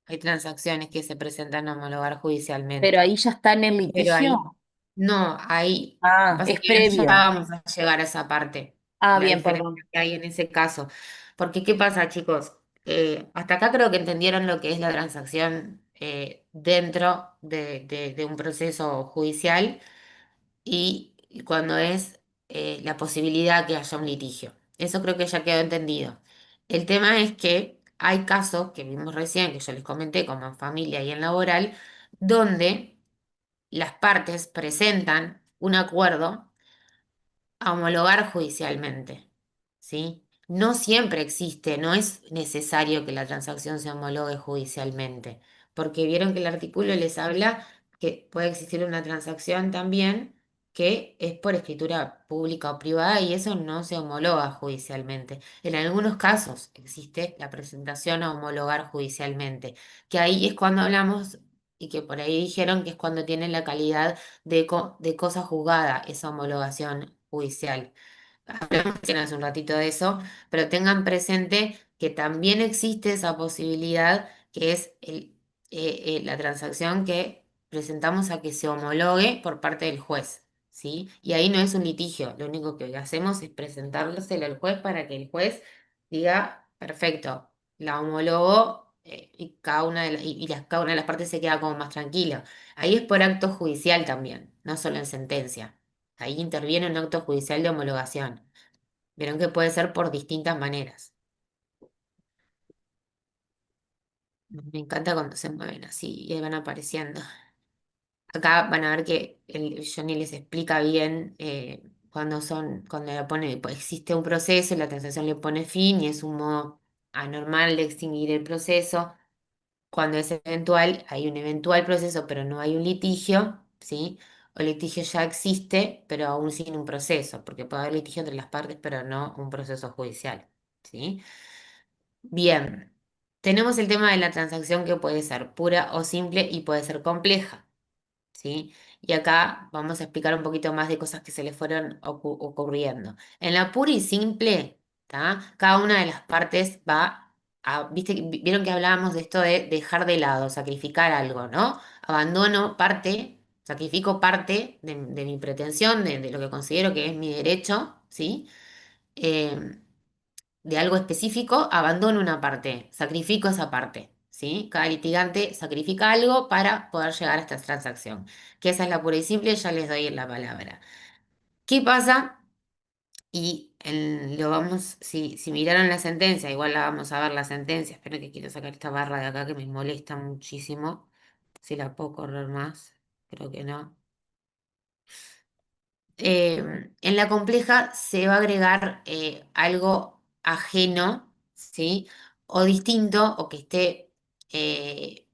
Hay transacciones que se presentan a homologar Pero judicialmente. ahí ya está en el Pero ahí, litigio. no, ahí, Ah, pasa es que ya previo. vamos a llegar a esa parte, Ah, la bien, diferencia perdón. que hay en ese caso. Porque, ¿qué pasa, chicos? Hasta acá creo que entendieron lo que es la transacción dentro de un proceso judicial y cuando es la posibilidad que haya un litigio. Eso creo que ya quedó entendido. El tema es que hay casos que vimos recién, que yo les comenté, como en familia y en laboral, donde las partes presentan un acuerdo a homologar judicialmente, ¿sí? No siempre existe, no es necesario que la transacción se homologue judicialmente, porque vieron que el artículo les habla que puede existir una transacción también que es por escritura pública o privada y eso no se homologa judicialmente. En algunos casos existe la presentación a homologar judicialmente, que ahí es cuando hablamos y que por ahí dijeron que es cuando tiene la calidad de cosa juzgada esa homologación judicial. Hablamos recién hace un ratito de eso, pero tengan presente que también existe esa posibilidad que es la transacción que presentamos a que se homologue por parte del juez, ¿sí? Y ahí no es un litigio, lo único que hacemos es presentárselo al juez para que el juez diga, perfecto, la homologó y cada una de las partes se queda como más tranquilo. Ahí es por acto judicial también, no solo en sentencia. Ahí interviene un acto judicial de homologación. Vieron que puede ser por distintas maneras. Me encanta cuando se mueven así y ahí van apareciendo. Acá van a ver que Johnny les explica bien cuando le pone, pues, existe un proceso y la transacción le pone fin y es un modo anormal de extinguir el proceso. Cuando es eventual, hay un eventual proceso, pero no hay un litigio. ¿sí? O litigio ya existe, pero aún sin un proceso, porque puede haber litigio entre las partes, pero no un proceso judicial, ¿sí? Bien, tenemos el tema de la transacción que puede ser pura o simple y puede ser compleja, ¿sí? Y acá vamos a explicar un poquito más de cosas que se le fueron ocurriendo. En la pura y simple, ¿tá? Cada una de las partes va a, vieron que hablábamos de esto de dejar de lado, sacrificar algo, ¿no? Abandono parte, sacrifico parte de mi pretensión, de lo que considero que es mi derecho, ¿sí? Eh, de algo específico, abandono una parte, sacrifico esa parte, ¿sí? Cada litigante sacrifica algo para poder llegar a esta transacción, que esa es la pura y simple, ya les doy la palabra. ¿Qué pasa? Y lo vamos, si miraron la sentencia, igual la vamos a ver la sentencia, espero que quiero sacar esta barra de acá que me molesta muchísimo, si la puedo correr más, creo que no. En la compleja se va a agregar algo ajeno, ¿sí? O distinto, o que esté eh,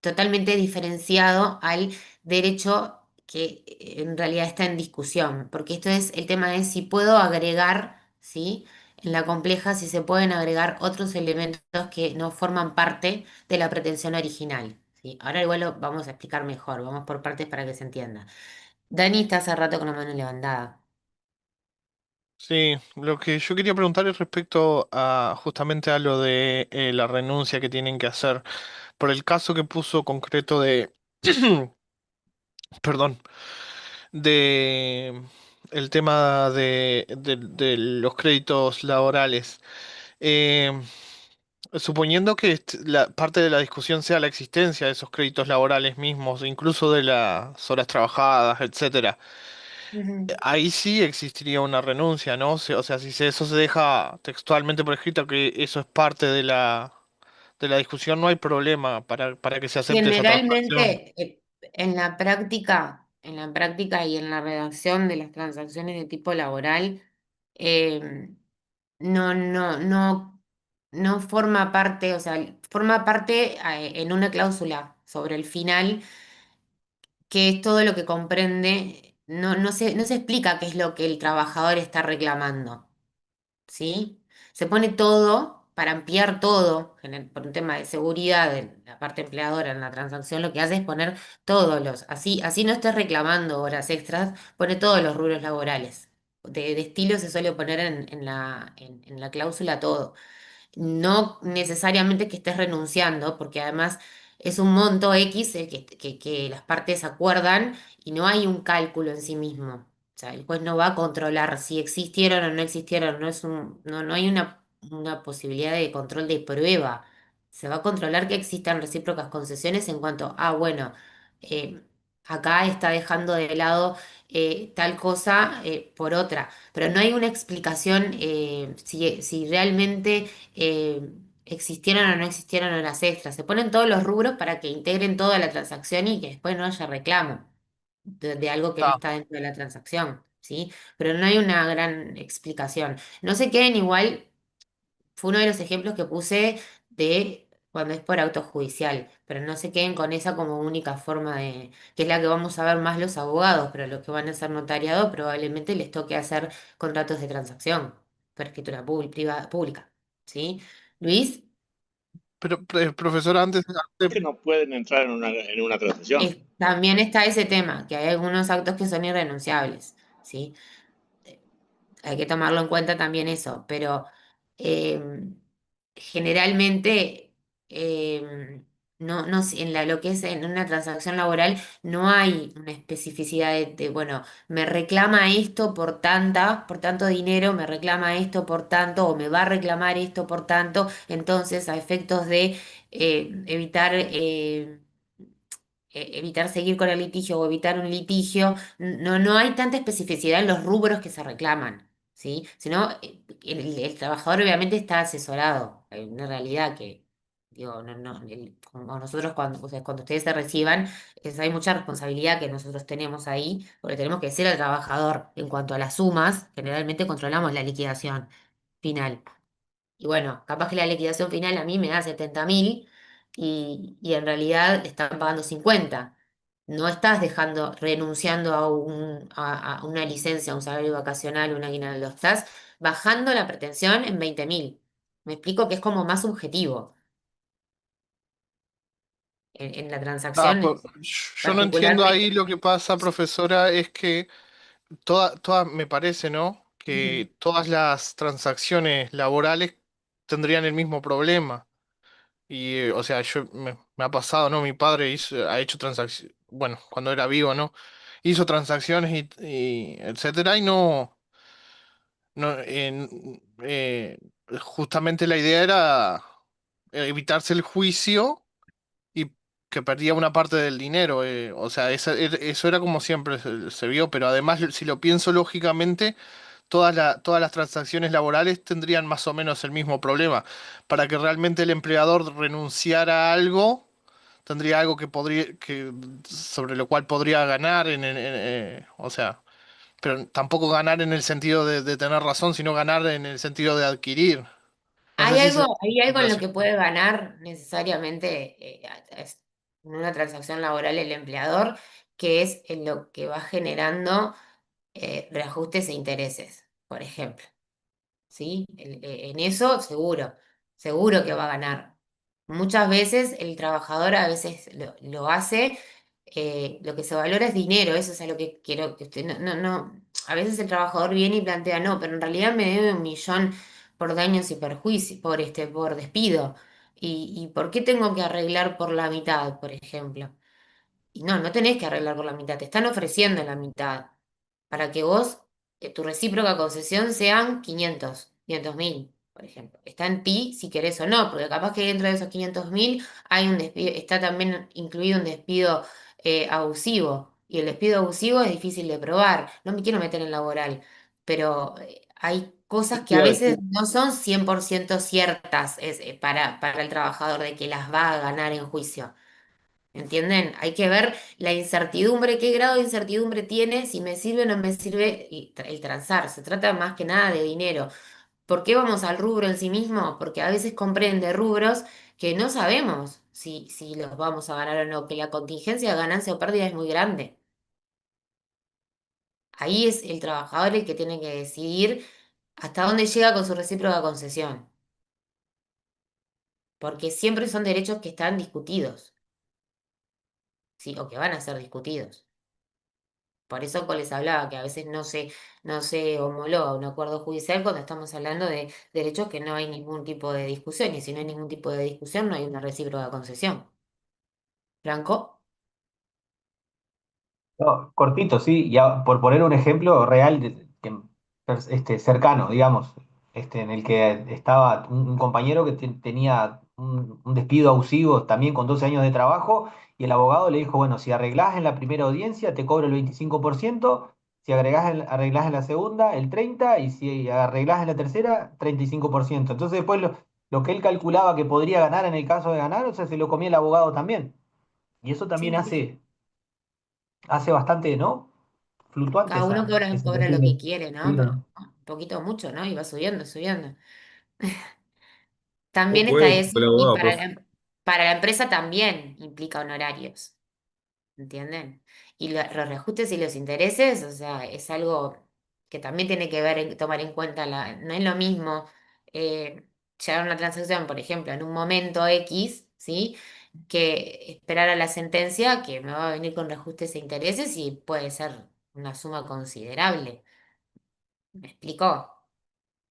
totalmente diferenciado al derecho que en realidad está en discusión, porque esto es, el tema es si puedo agregar, ¿sí? En la compleja, si se pueden agregar otros elementos que no forman parte de la pretensión original, ¿sí? Ahora igual lo vamos a explicar mejor, vamos por partes para que se entienda. Dani está hace rato con la mano levantada. Sí, lo que yo quería preguntar es respecto a justamente a lo de la renuncia que tienen que hacer. Por el caso que puso concreto de, perdón, de el tema de los créditos laborales. Eh, Suponiendo que la parte de la discusión sea la existencia de esos créditos laborales mismos, incluso de las horas trabajadas, etcétera, Ujú. ahí sí existiría una renuncia, ¿no? O sea, si eso se deja textualmente por escrito que eso es parte de la discusión, no hay problema para que se acepte esa transacción. Generalmente, en la práctica y en la redacción de las transacciones de tipo laboral, eh, no, no, no, no forma parte, o sea, forma parte en una cláusula sobre el final, que es todo lo que comprende, no se explica qué es lo que el trabajador está reclamando. ¿Sí? Se pone todo para ampliar todo, por un tema de seguridad de la parte empleadora en la transacción, lo que hace es poner así no estés reclamando horas extras, pone todos los rubros laborales. De estilo se suele poner en la cláusula todo. No necesariamente que estés renunciando, porque además es un monto X el que las partes acuerdan y no hay un cálculo en sí mismo. O sea, el juez no va a controlar si existieron o no existieron, no hay una posibilidad de control de prueba. Se va a controlar que existan recíprocas concesiones en cuanto, bueno, eh, acá está dejando de lado tal cosa por otra, pero no hay una explicación si realmente existieron o no existieron horas extras. Se ponen todos los rubros para que integren toda la transacción y que después no haya reclamo de algo que no está dentro de la transacción, ¿sí? Pero no hay una gran explicación. No se queden igual, fue uno de los ejemplos que puse de cuando es por auto judicial, pero no se queden con esa como única forma que es la que vamos a ver más los abogados, pero los que van a ser notariados probablemente les toque hacer contratos de transacción por escritura pública, ¿sí? Luis, Pero, profesor, Que no pueden entrar en una transacción. también está ese tema, que hay algunos actos que son irrenunciables, ¿sí? Hay que tomarlo en cuenta también eso, pero em, generalmente lo que es en una transacción laboral no hay una especificidad bueno, me reclama esto por tanto dinero, me reclama esto por tanto, o me va a reclamar esto por tanto, entonces a efectos de evitar seguir con el litigio o evitar un litigio, no hay tanta especificidad en los rubros que se reclaman, ¿sí? Sino el trabajador obviamente está asesorado. Hay una realidad que, digo, como nosotros cuando, o sea, cuando ustedes se reciban, hay mucha responsabilidad que nosotros tenemos ahí, porque tenemos que decir al trabajador en cuanto a las sumas, generalmente controlamos la liquidación final. Y bueno, capaz que la liquidación final a mí me da 70.000 y en realidad le están pagando 50. no estás dejando, renunciando a una licencia, a un salario vacacional, un aguinaldo, estás bajando la pretensión en 20.000. Me explico que es como más subjetivo en la Ah, transacción yo no entiendo particularmente. ahí lo que pasa, profesora, es que me parece, ¿no? Ujú. Que todas las transacciones laborales tendrían el mismo problema. Y, o sea, me ha pasado, ¿no? Mi padre ha hecho transacciones, bueno, cuando era vivo, ¿no? Hizo transacciones y etcétera, y justamente la idea era evitarse el juicio y que perdía una parte del dinero. O sea, eso era como siempre se vio, pero además, si lo pienso lógicamente, todas las transacciones laborales tendrían más o menos el mismo problema. Para que realmente el empleador renunciara a algo, tendría algo sobre lo cual podría ganar o sea, pero tampoco ganar en el sentido de tener razón, sino ganar en el sentido de adquirir. No sé si se Hay algo en lo relaciona. que puede ganar necesariamente en una transacción laboral el empleador, que es en lo que va generando reajustes e intereses, por ejemplo. ¿Sí? En eso seguro, seguro que va a ganar. Muchas veces el trabajador a veces lo hace, lo que se valora es dinero, eso es a lo que quiero que usted, a veces el trabajador viene y plantea, no, pero en realidad me debe 1.000.000 por daños y perjuicios, por despido. ¿Y por qué tengo que arreglar por la mitad, por ejemplo? Y no, no tenés que arreglar por la mitad, te están ofreciendo la mitad para que vos, tu recíproca concesión sean 500.000, por ejemplo. Está en ti si querés o no, porque capaz que dentro de esos 500.000 hay un despido, está también incluido un despido abusivo. Y el despido abusivo es difícil de probar. No me quiero meter en laboral, pero hay cosas que Te a iba a veces decir, no son 100% ciertas para el trabajador de que las va a ganar en juicio. ¿Entienden? Hay que ver la incertidumbre, qué grado de incertidumbre tiene, si me sirve o no me sirve el transar. Se trata más que nada de dinero. ¿Por qué vamos al rubro en sí mismo? Porque a veces comprende rubros que no sabemos si los vamos a ganar o no, que la contingencia de ganancia o pérdida es muy grande. Ahí es el trabajador el que tiene que decidir hasta dónde llega con su recíproca concesión, porque siempre son derechos que están discutidos, ¿sí? O que van a ser discutidos. Por eso les hablaba que a veces no se homologa un acuerdo judicial cuando estamos hablando de derechos que no hay ningún tipo de discusión, y si no hay ningún tipo de discusión, no hay una recíproca concesión. ¿Franco? No, cortito, sí, ya por poner un ejemplo real, cercano, digamos, en el que estaba un compañero que tenía un despido abusivo también con 12 años de trabajo, y el abogado le dijo, bueno, si arreglás en la primera audiencia te cobro el 25%, si arreglás en la segunda el 30%, y si arreglás en la tercera, 35%. Entonces después lo que él calculaba que podría ganar en el caso de ganar, o sea, se lo comía el abogado también. Y eso también Sí, sí, sí. hace bastante, ¿no? Fluctuante Cada uno cobra, esa cobra cuestión lo que de... quiere, ¿no? Sí, Pero ¿no? un poquito o mucho, ¿no? Y va subiendo, subiendo. También Poco está ético eso, el y abogado, para profe. la empresa también implica honorarios. ¿Entienden? Y los reajustes y los intereses, o sea, es algo que también tiene que ver, tomar en cuenta, no es lo mismo llegar a una transacción, por ejemplo, en un momento X, ¿sí? Que esperar a la sentencia que me va a venir con reajustes e intereses y puede ser una suma considerable. ¿Me explicó?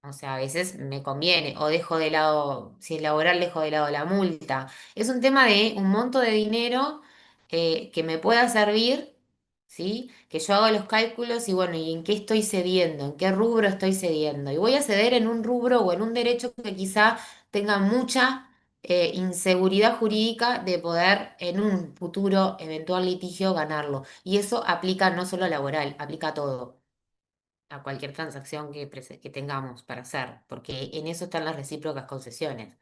O sea, a veces me conviene, o dejo de lado, si es laboral, dejo de lado la multa. Es un tema de un monto de dinero que me pueda servir, ¿sí? Que yo haga los cálculos y bueno, ¿y en qué estoy cediendo? ¿En qué rubro estoy cediendo? Y voy a ceder en un rubro o en un derecho que quizá tenga mucha inseguridad jurídica de poder en un futuro eventual litigio ganarlo. Y eso aplica no solo a laboral, aplica a todo, a cualquier transacción que tengamos para hacer, porque en eso están las recíprocas concesiones,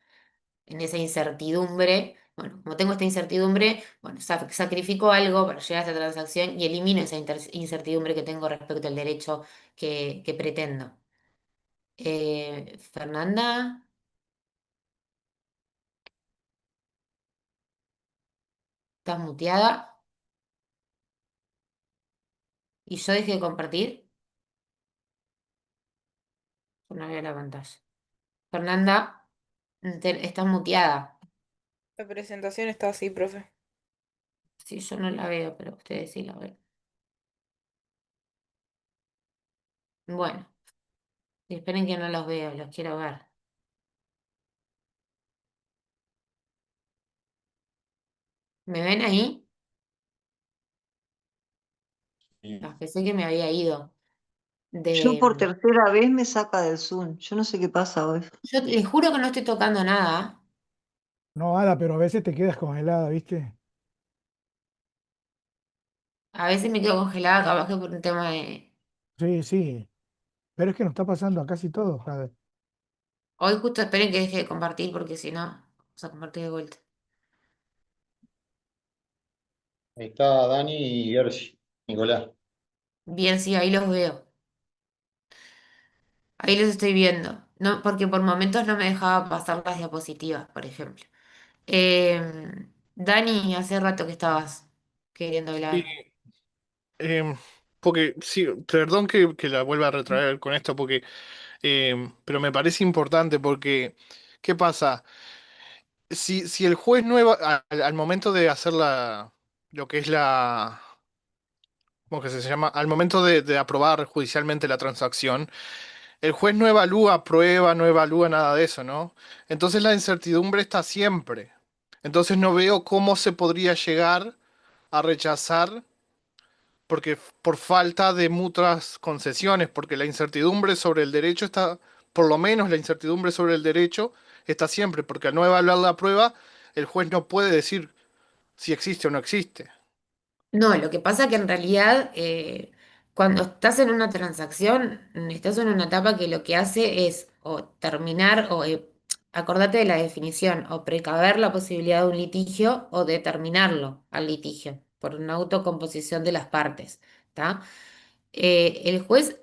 en esa incertidumbre. Bueno, como tengo esta incertidumbre, bueno, sacrifico algo para llegar a esta transacción y elimino esa incertidumbre que tengo respecto al derecho que pretendo. Fernanda, ¿estás muteada? ¿Y yo dejé de compartir? Yo no veo la pantalla. Fernanda, estás muteada. La presentación está así, profe. Sí, yo no la veo, pero ustedes sí la ven. Bueno, esperen que no los veo, los quiero ver. ¿Me ven ahí? Pensé que me había ido. Yo por De... tercera vez me saca del Zoom. Yo no sé qué pasa hoy. Yo les juro que no estoy tocando nada. No, Ada, pero a veces te quedas congelada, ¿viste? A veces me quedo congelada, capaz que por un tema de... Sí, sí. Pero es que nos está pasando a casi todos, Ada. Hoy justo esperen que deje de compartir porque si no, vamos a compartir de vuelta. Ahí está Dani y Gershi, Nicolás. Bien, sí, ahí los veo. Ahí los estoy viendo. No, porque por momentos no me dejaba pasar las diapositivas, por ejemplo. Dani, hace rato que estabas queriendo Sí, hablar. em, porque sí, perdón que la vuelva a retraer con esto, porque, pero me parece importante porque, ¿qué pasa? Si el juez no al momento de hacer lo que es ¿cómo que se llama? Al momento de aprobar judicialmente la transacción, el juez no evalúa prueba, no evalúa nada de eso, ¿no? Entonces la incertidumbre está siempre. Entonces no veo cómo se podría llegar a rechazar porque por falta de mutuas concesiones, porque la incertidumbre sobre el derecho está, por lo menos la incertidumbre sobre el derecho está siempre, porque al no evaluar la prueba, el juez no puede decir si existe o no existe. No, lo que pasa que en realidad cuando estás en una transacción, estás en una etapa que lo que hace es o terminar o acordate de la definición, o precaver la posibilidad de un litigio o determinarlo al litigio por una autocomposición de las partes, ¿tá? El juez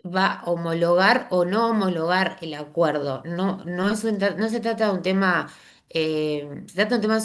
va a homologar o no homologar el acuerdo. No, no se trata de un tema, se trata de un tema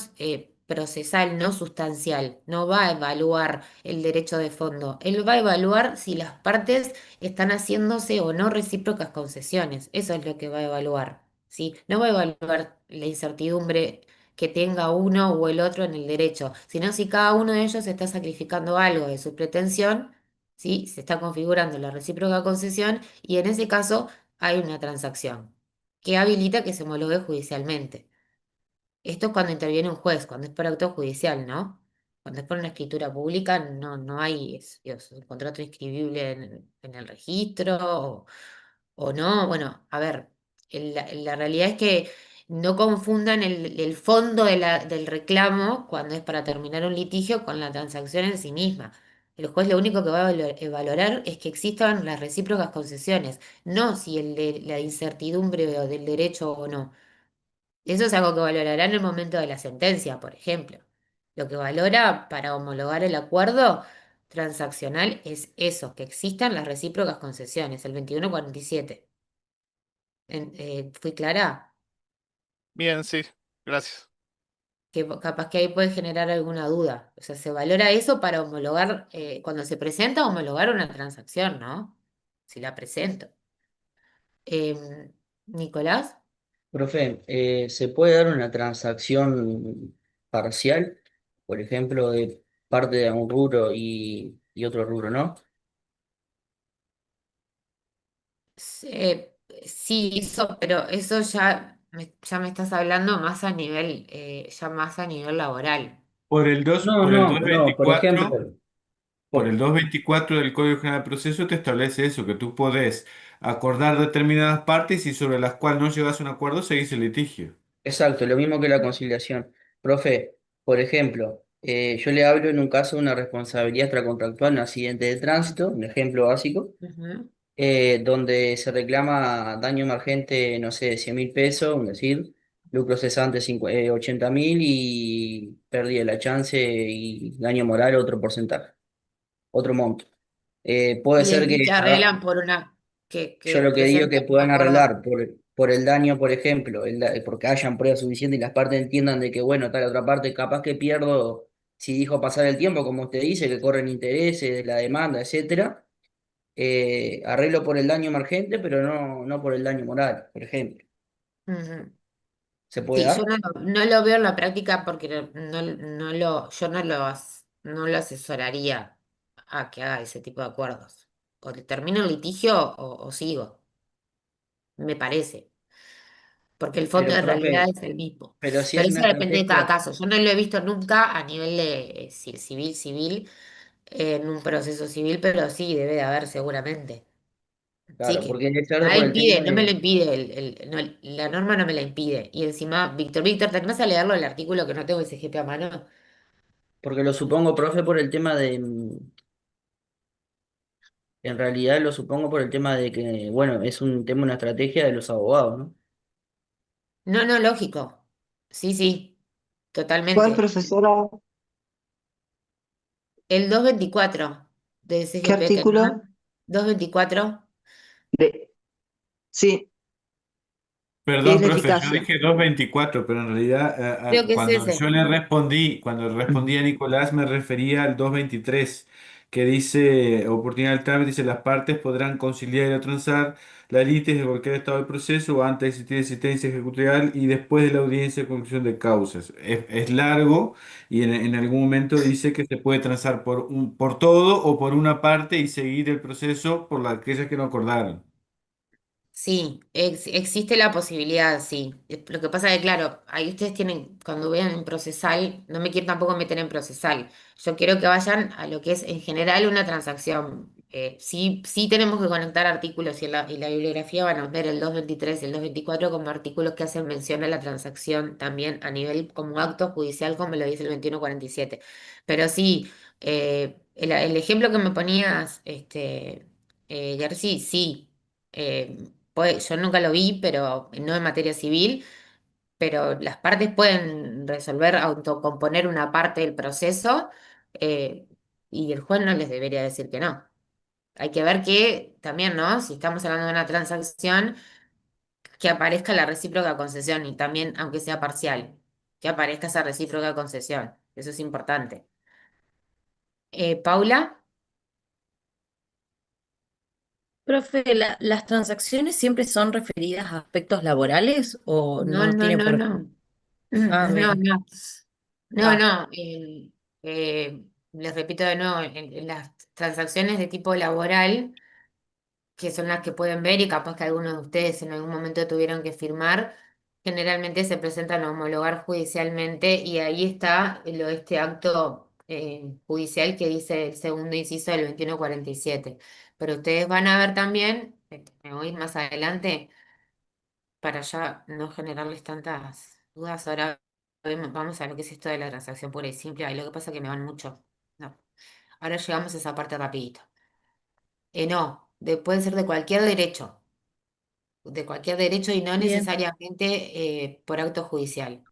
procesal, no sustancial. No va a evaluar el derecho de fondo. Él va a evaluar si las partes están haciéndose o no recíprocas concesiones. Eso es lo que va a evaluar, ¿sí? No va a evaluar la incertidumbre que tenga uno o el otro en el derecho, sino si cada uno de ellos está sacrificando algo de su pretensión. ¿Sí? Se está configurando la recíproca concesión y en ese caso hay una transacción que habilita que se homologue judicialmente. Esto es cuando interviene un juez, cuando es por acto judicial, ¿no? Cuando es por una escritura pública, no, no hay es un contrato inscribible en el registro o no. Bueno, a ver, la realidad es que no confundan el fondo del reclamo cuando es para terminar un litigio con la transacción en sí misma. El juez lo único que va a valorar es que existan las recíprocas concesiones, no si la incertidumbre o del derecho o no. Eso es algo que valorará en el momento de la sentencia, por ejemplo. Lo que valora para homologar el acuerdo transaccional es eso, que existan las recíprocas concesiones, el 2147. ¿Fui clara? Bien, sí, gracias. Que capaz que ahí puede generar alguna duda. O sea, se valora eso para homologar, cuando se presenta, homologar una transacción, ¿no? Si la presento. Nicolás. Profe, ¿se puede dar una transacción parcial, por ejemplo, de parte de un rubro y otro rubro, ¿no? Sí, eso, pero eso ya me estás hablando más a nivel, ya más a nivel laboral. No, Por el no, no, por 224, ejemplo, por el por- 224 del Código General de Proceso te establece eso, que tú puedes acordar determinadas partes y sobre las cuales no llegas a un acuerdo seguís el litigio. exacto, lo mismo que la conciliación. Profe, por ejemplo, yo le hablo en un caso de una responsabilidad extracontractual, un accidente de tránsito, un ejemplo básico, Ujú. donde se reclama daño emergente, no sé, 100.000 pesos, es decir, lucro cesante 80.000 y pérdida de la chance y daño moral otro porcentaje, otro monto. Puede ser que Y te arreglan por una yo lo que que se digo que entienda un puedan acuerdo. arreglar por el daño, por ejemplo, porque hayan pruebas suficientes y las partes entiendan de que, bueno, tal otra parte, capaz que pierdo si dijo pasar el tiempo, como usted dice, que corren intereses, la demanda, etcétera, arreglo por el daño emergente, pero no por el daño moral, por ejemplo. Ujú. ¿Se puede Sí, yo dar? no lo veo en la práctica porque yo no lo asesoraría a que haga ese tipo de acuerdos. O termino el litigio o sigo, me parece, porque el fondo Pero, de realidad profe, es el mismo. pero si Pero es eso una depende de cada estrategia, caso. Yo no lo he visto nunca a nivel de civil, en un proceso civil, pero sí, debe de haber seguramente. Sí, claro, que porque debe ser nada por el tema impide, no me lo de, impide, la norma no me la impide. Y encima, Víctor, ¿te animás a leerlo el artículo que no tengo ese GP a mano? porque lo supongo, profe, por el tema de, en realidad lo supongo por el tema de que, bueno, es un tema, una estrategia de los abogados, ¿no? No, no, lógico. Sí, sí, ¿Cuál totalmente. profesora? El 224 de ¿Qué CGP, ¿te animás? artículo? 224, De, sí, ¿qué es Perdón, la profe, yo eficacia? dije 224, pero en realidad creo que es cuando yo ese. cuando le respondí a Nicolás me refería al 223, que dice, oportunidad del trámite, dice, las partes podrán conciliar y transar la litis de cualquier estado del proceso antes de existir existencia ejecutorial y después de la audiencia de conclusión de causas. Es largo y en algún momento dice que se puede transar por todo o por una parte y seguir el proceso por aquellas que no acordaron. Sí, existe la posibilidad, sí. Lo que pasa es que, claro, ahí ustedes tienen, cuando vean en procesal, no me quiero tampoco meter en procesal. Yo quiero que vayan a lo que es en general una transacción. Sí, sí tenemos que conectar artículos y en la bibliografía van a ver el 223 y el 224 como artículos que hacen mención a la transacción también a nivel como acto judicial, como lo dice el 2147. Pero sí, el ejemplo que me ponías, Gersi, sí. Yo nunca lo vi, pero no en materia civil, pero las partes pueden resolver, autocomponer una parte del proceso, eh, y el juez no les debería decir que no. Hay que ver que también, ¿no? Si estamos hablando de una transacción, que aparezca la recíproca concesión y también, aunque sea parcial, que aparezca esa recíproca concesión. Eso es importante. Paula, Profe, ¿las transacciones siempre son referidas a aspectos laborales o no, no no, tiene no, por... no. Ah, No, bien. no. No, Ah, no, les repito de nuevo, en las transacciones de tipo laboral, que son las que pueden ver y capaz que algunos de ustedes en algún momento tuvieron que firmar, generalmente se presentan a homologar judicialmente y ahí está este acto judicial que dice el segundo inciso del 2147. Pero ustedes van a ver también, me voy más adelante para ya no generarles tantas dudas, ahora vamos a lo que es esto de la transacción pura y simple. Ay, lo que pasa es que me van mucho. No. Ahora llegamos a esa parte rapidito. No, puede ser de cualquier derecho y no bien. necesariamente por acto judicial.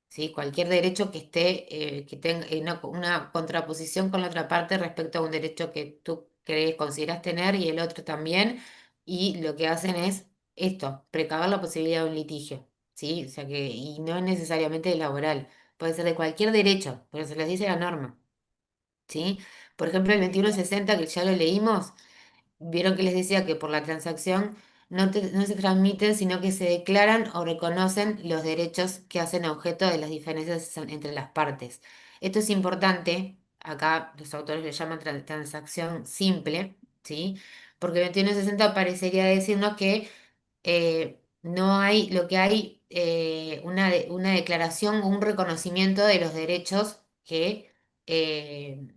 ¿Sí? Cualquier derecho que esté, que tenga una contraposición con la otra parte respecto a un derecho que tú crees, consideras tener y el otro también, y lo que hacen es esto, precaver la posibilidad de un litigio, ¿sí? O sea que, y no es necesariamente laboral, puede ser de cualquier derecho, pero se les dice la norma, ¿sí? Por ejemplo, el 2160, que ya lo leímos. Vieron que les decía que por la transacción no se transmiten, sino que se declaran o reconocen los derechos que hacen objeto de las diferencias entre las partes. Esto es importante, acá los autores le llaman transacción simple, ¿sí? Porque 2160 parecería decirnos que no hay, lo que hay, una declaración o un reconocimiento de los derechos eh,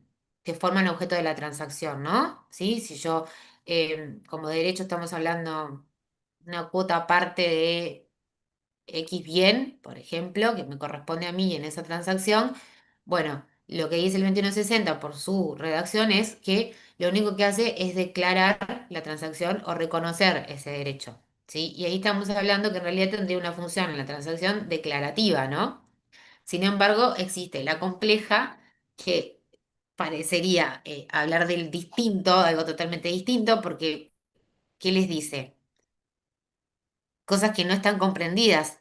que forman objeto de la transacción, ¿no? ¿Sí? Si yo, como derecho estamos hablando una cuota aparte de X bien, por ejemplo, que me corresponde a mí en esa transacción, bueno, lo que dice el 2160 por su redacción es que lo único que hace es declarar la transacción o reconocer ese derecho, ¿sí? Y ahí estamos hablando que en realidad tendría una función en la transacción declarativa, ¿no? Sin embargo, existe la compleja que parecería hablar del distinto, algo totalmente distinto, porque ¿qué les dice? Cosas que no están comprendidas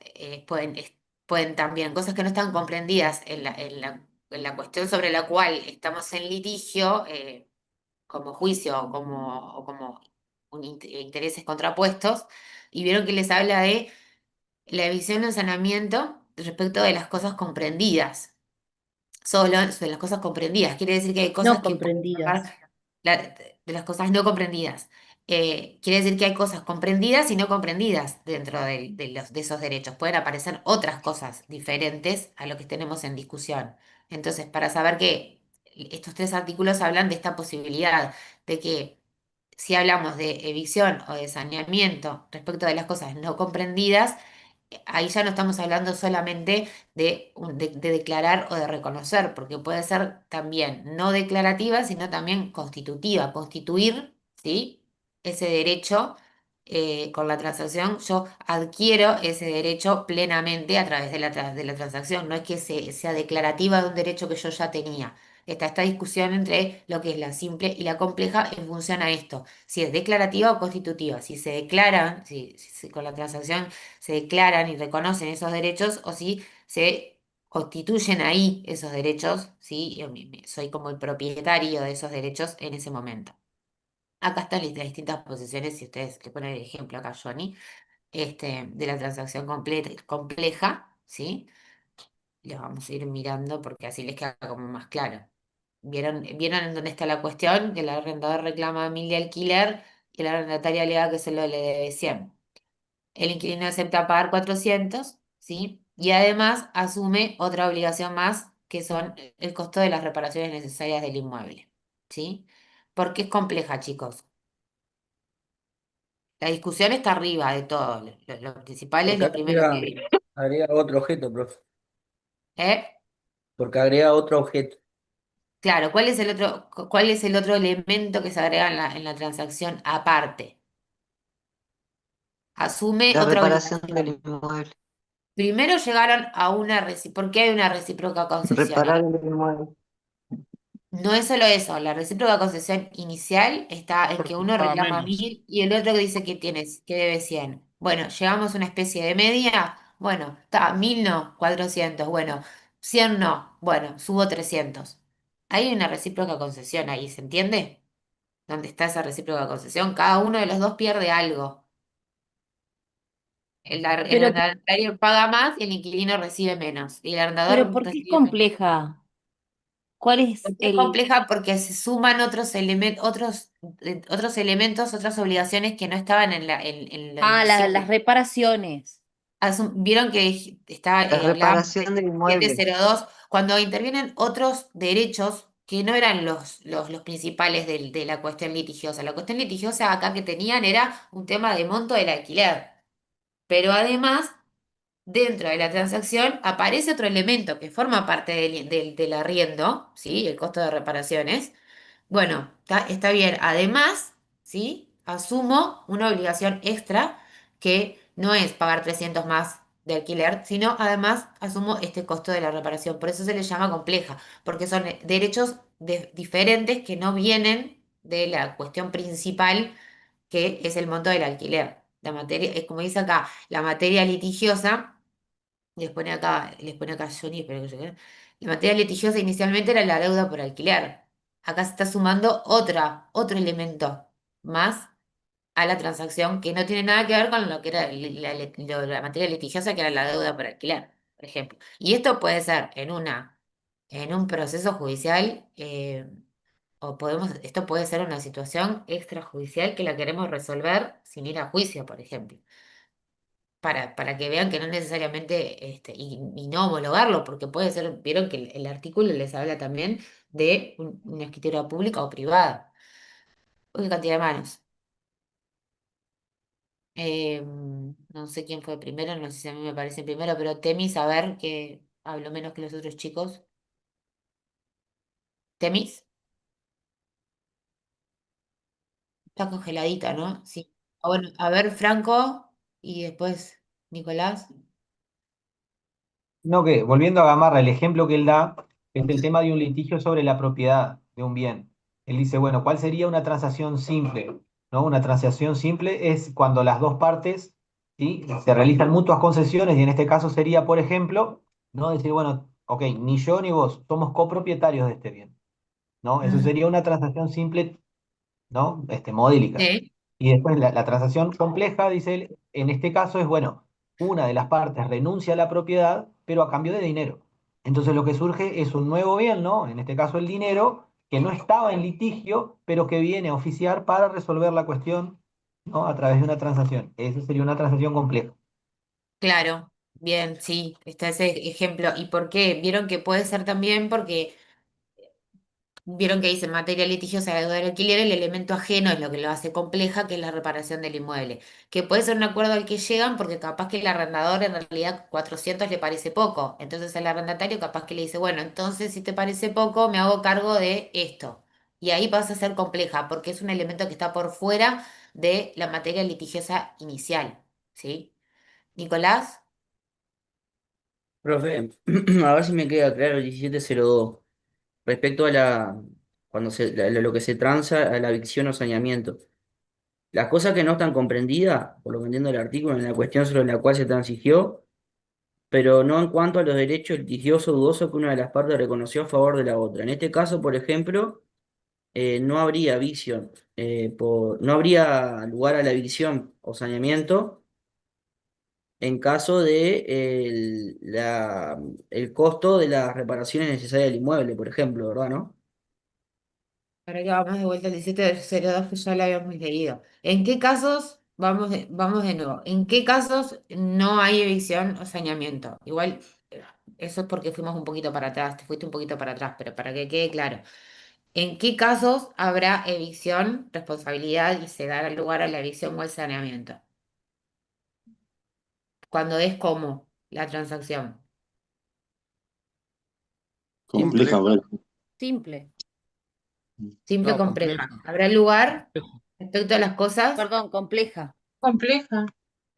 pueden también, cosas que no están comprendidas la cuestión sobre la cual estamos en litigio, como juicio o como intereses contrapuestos, y vieron que les habla de la evicción o saneamiento respecto de las cosas comprendidas. Solo de las cosas comprendidas. Quiere decir que hay cosas No que pueden comprendidas. pasar de las cosas no comprendidas. Quiere decir que hay cosas comprendidas y no comprendidas dentro de esos derechos. Pueden aparecer otras cosas diferentes a lo que tenemos en discusión. Entonces, para saber que estos tres artículos hablan de esta posibilidad de que si hablamos de evicción o de saneamiento respecto de las cosas no comprendidas, ahí ya no estamos hablando solamente de declarar o de reconocer, porque puede ser también no declarativa, sino también constitutiva, constituir, ¿sí? Ese derecho con la transacción. Yo adquiero ese derecho plenamente a través de la transacción, no es que sea declarativa de un derecho que yo ya tenía. Está esta discusión entre lo que es la simple y la compleja en función a esto, si es declarativa o constitutiva, si se declaran, si con la transacción se declaran y reconocen esos derechos o si se constituyen ahí esos derechos, ¿sí? Yo soy como el propietario de esos derechos en ese momento. Acá están las distintas posiciones, si ustedes le ponen el ejemplo acá, Johnny, de la transacción compleja, ¿sí? Lo vamos a ir mirando porque así les queda como más claro. ¿Vieron en dónde está la cuestión? Que el arrendador reclama 1.000 de alquiler y la arrendataria alega que solo le debe 100. El inquilino acepta pagar 400, ¿sí? Y además asume otra obligación más, que son el costo de las reparaciones necesarias del inmueble, ¿sí? Porque es compleja, chicos. La discusión está arriba de todo. Lo principal es Porque lo primero que... agrega otro objeto, profe. ¿Eh? Porque agrega otro objeto. Claro, cuál es el otro elemento que se agrega en la transacción aparte? Asume La otra reparación obligación. del inmueble. Primero llegaron a una ¿por qué hay una recíproca concesión? Reparar el inmueble. No es solo eso, la recíproca concesión inicial está en que uno Paga reclama menos. 1.000 y el otro que dice que debe 100. Bueno, llegamos a una especie de media. Bueno, está, 1.000 no, 400. Bueno, 100 no. Bueno, subo 300. Hay una recíproca concesión ahí, ¿se entiende? ¿Dónde está esa recíproca concesión? Cada uno de los dos pierde algo. El Pero, arrendatario paga más y el inquilino recibe menos. Y el pero arrendador ¿por qué es recibe menos. compleja? ¿Cuál es Es compleja porque se suman otros elementos, otras obligaciones que no estaban en la las inicial. reparaciones? Vieron que La hablábamos reparación del de inmueble. 702, cuando intervienen otros derechos que no eran los principales de la cuestión litigiosa. La cuestión litigiosa acá que tenían era un tema de monto del alquiler. Pero además, dentro de la transacción aparece otro elemento que forma parte del arriendo, ¿sí? El costo de reparaciones. Bueno, está bien. Además, ¿sí? Asumo una obligación extra que no es pagar 300 más de alquiler, sino además asumo este costo de la reparación. Por eso se le llama compleja, porque son derechos diferentes que no vienen de la cuestión principal, que es el monto del alquiler. La materia, es como dice acá, la materia litigiosa. Les pone acá Johnny, pero la materia litigiosa inicialmente era la deuda por alquiler. Acá se está sumando otro elemento más a la transacción que no tiene nada que ver con lo que era la materia litigiosa, que era la deuda por alquiler, por ejemplo. Y esto puede ser en un proceso judicial, esto puede ser una situación extrajudicial que la queremos resolver sin ir a juicio, por ejemplo, para que vean que no necesariamente, y no homologarlo, porque puede ser, vieron que el artículo les habla también de una escritura pública o privada. Uy, qué cantidad de manos. No sé quién fue primero, no sé si a mí me parece primero, pero Temis, a ver, que hablo menos que los otros chicos. Temis, está congeladita, ¿no? Sí. Bueno, a ver, Franco, y después Nicolás. No, que volviendo a Gamarra, el ejemplo que él da es el tema de un litigio sobre la propiedad de un bien. Él dice, bueno, ¿cuál sería una transacción simple? ¿No? Una transacción simple es cuando las dos partes, ¿sí? Se realizan mutuas concesiones y en este caso sería, por ejemplo, ¿no? Decir, bueno, ok, ni yo ni vos somos copropietarios de este bien, ¿no? Eso sería una transacción simple, ¿no? Modélica. Sí, Y después la transacción compleja, dice él, en este caso es, bueno, una de las partes renuncia a la propiedad, pero a cambio de dinero. Entonces lo que surge es un nuevo bien, ¿no? En este caso el dinero, que no estaba en litigio, pero que viene a oficiar para resolver la cuestión, ¿no? A través de una transacción. Esa sería una transacción compleja. claro, bien, sí, está ese ejemplo. ¿Y por qué? Vieron que puede ser también porque vieron que dice en materia litigiosa de deuda del alquiler, el elemento ajeno es lo que lo hace compleja, que es la reparación del inmueble. Que puede ser un acuerdo al que llegan porque capaz que el arrendador en realidad 400 le parece poco. Entonces el arrendatario capaz que le dice, bueno, entonces si te parece poco, me hago cargo de esto. Y ahí pasa a ser compleja porque es un elemento que está por fuera de la materia litigiosa inicial. ¿Sí? Nicolás. Profe, a ver si me queda claro el 1702. Respecto a cuando lo que se transa a la evicción o saneamiento. Las cosas que no están comprendidas, por lo que entiendo el artículo, en la cuestión sobre la cual se transigió, pero no en cuanto a los derechos litigiosos dudosos que una de las partes reconoció a favor de la otra. En este caso, por ejemplo, no habría evicción, no habría lugar a la evicción o saneamiento en caso de el costo de las reparaciones necesarias del inmueble, por ejemplo, ¿verdad, no? Ahora que vamos de vuelta al 1702 que ya lo habíamos leído. ¿En qué casos, vamos de nuevo, en qué casos no hay evicción o saneamiento? Igual, eso es porque fuimos un poquito para atrás, te fuiste un poquito para atrás, pero para que quede claro. ¿En qué casos habrá evicción, responsabilidad y se dará lugar a la evicción o el saneamiento? Cuando es como la transacción. Compleja, a ver. Simple. Simple, No, compleja. compleja. ¿Habrá lugar respecto a las cosas Perdón, compleja. Compleja.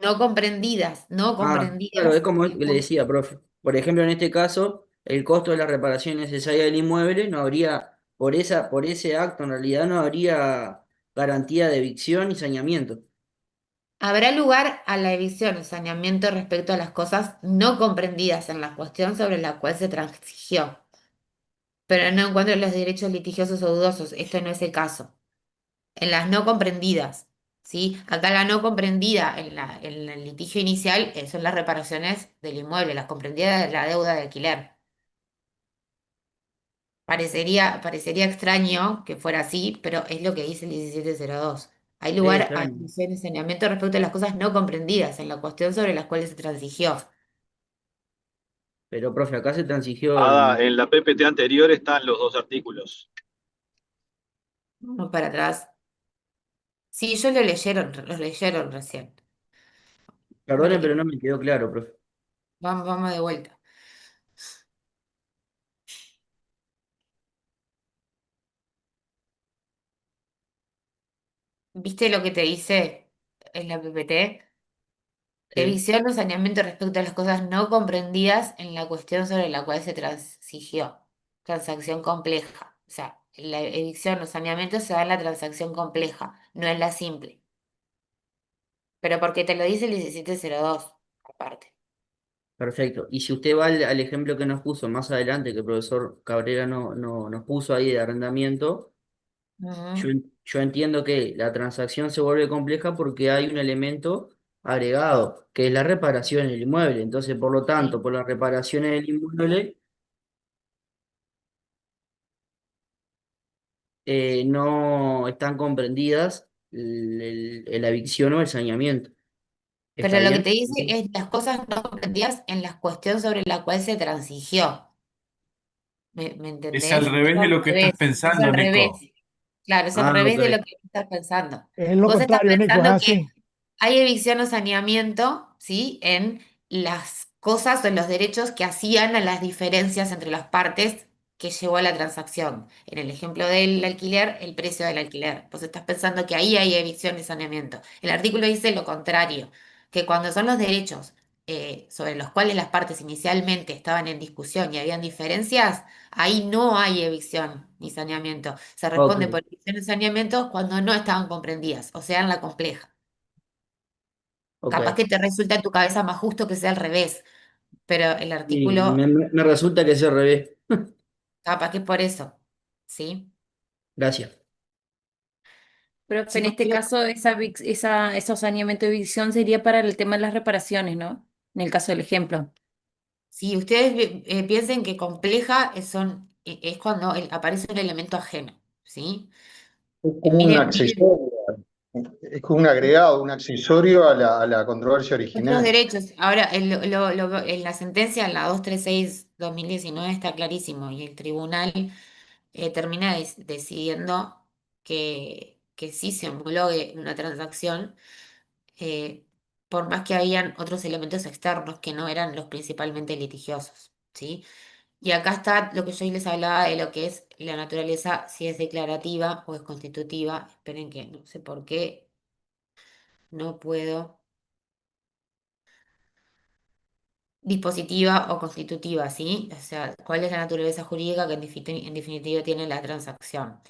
no comprendidas, no Claro, es comprendidas? como le decía, profe. Por ejemplo, en este caso, el costo de la reparación necesaria del inmueble no habría, por ese acto, en realidad no habría garantía de evicción y saneamiento. Habrá lugar a la evicción o saneamiento respecto a las cosas no comprendidas en la cuestión sobre la cual se transigió, pero no en cuanto a los derechos litigiosos o dudosos. Esto no es el caso. En las no comprendidas, ¿sí? Acá la no comprendida en el litigio inicial son las reparaciones del inmueble, las comprendidas de la deuda de alquiler. Parecería extraño que fuera así, pero es lo que dice el 1702. Hay Sí, lugar a extraño. evicción y saneamiento respecto a las cosas no comprendidas en la cuestión sobre las cuales se transigió. Pero, profe, acá se transigió Ada, en... en la PPT anterior están los dos artículos. Vamos para atrás. Sí, los leyeron recién. Perdone, Vale, pero no me quedó claro, profe. vamos de vuelta. ¿Viste lo que te dice en la PPT? Sí. Evicción o saneamiento respecto a las cosas no comprendidas en la cuestión sobre la cual se transigió. Transacción compleja. O sea, la evicción o saneamiento se da en la transacción compleja, no en la simple. Pero porque te lo dice el 1702, aparte. Perfecto. Y si usted va al ejemplo que nos puso más adelante, que el profesor Cabrera nos puso ahí de arrendamiento, Ujú. yo entiendo que la transacción se vuelve compleja porque hay un elemento agregado, que es la reparación del inmueble. Entonces, por lo tanto, Sí. por las reparaciones del inmueble, no están comprendidas la evicción o el saneamiento. ¿Está Pero lo que bien? te dice es las cosas no comprendidas en la cuestión sobre la cual se transigió. ¿Me Es al entendés? Es revés de al lo que estás revés, es al pensando, revés. Nico. Claro, es al Ah, revés ok. de lo que estás pensando. Es lo Vos estás contrario, Nico, es pensando así. que hay evicción o saneamiento, ¿sí? En las cosas o en los derechos que hacían a las diferencias entre las partes que llevó a la transacción. En el ejemplo del alquiler, el precio del alquiler. Vos estás pensando que ahí hay evicción y saneamiento. El artículo dice lo contrario, que cuando son los derechos sobre los cuales las partes inicialmente estaban en discusión y habían diferencias, ahí no hay evicción ni saneamiento. Se responde Ok, por evicción y saneamiento cuando no estaban comprendidas, o sea, en la compleja. Capaz ok. que te resulta en tu cabeza más justo que sea al revés, pero el Y artículo, me resulta que es al revés. capaz que es por eso, ¿sí? Gracias. Profe, Si en no este caso, ese saneamiento de evicción sería para el tema de las reparaciones, ¿no? En el caso del ejemplo. si ustedes piensen que compleja es cuando aparece un elemento ajeno, ¿sí? Es como un Miren, accesorio, es como un agregado, un accesorio a la controversia otros original. derechos. Ahora, en la sentencia, en la 236/2019 está clarísimo y el tribunal termina decidiendo que sí se homologue una transacción, eh, por más que habían otros elementos externos que no eran los principalmente litigiosos, ¿sí? Y acá está lo que yo les hablaba de lo que es la naturaleza, si es declarativa o es constitutiva. Esperen que no sé por qué no puedo. Dispositiva o constitutiva, ¿sí? O sea, ¿cuál es la naturaleza jurídica que en definitiva tiene la transacción?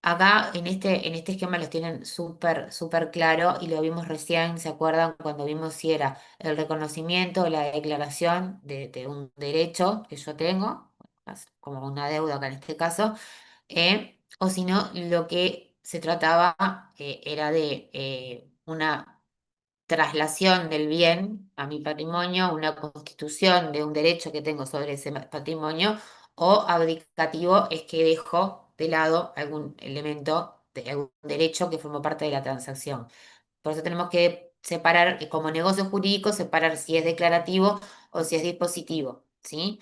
Acá en este esquema los tienen súper, súper claro y lo vimos recién, ¿se acuerdan? Cuando vimos si era el reconocimiento o la declaración de un derecho que yo tengo, como una deuda acá en este caso, o si no, lo que se trataba era de una traslación del bien a mi patrimonio, una constitución de un derecho que tengo sobre ese patrimonio, o abdicativo es que dejo de lado algún elemento de algún derecho que formó parte de la transacción. Por eso tenemos que separar, como negocio jurídico, separar si es declarativo o si es dispositivo, ¿sí?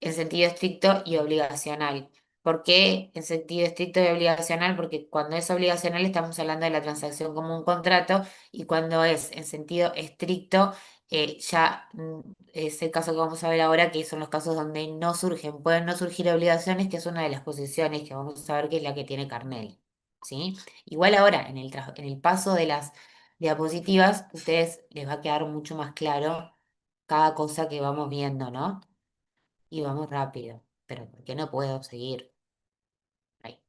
En sentido estricto y obligacional. ¿Por qué en sentido estricto y obligacional? Porque cuando es obligacional estamos hablando de la transacción como un contrato y cuando es en sentido estricto ya es el caso que vamos a ver ahora, que son los casos donde no surgen, pueden no surgir obligaciones, que es una de las posiciones que vamos a ver que es la que tiene Carnell, ¿sí? Igual ahora en el paso de las diapositivas, a ustedes les va a quedar mucho más claro cada cosa que vamos viendo, ¿no? Y vamos rápido, pero ¿por qué no puedo seguir? Ahí.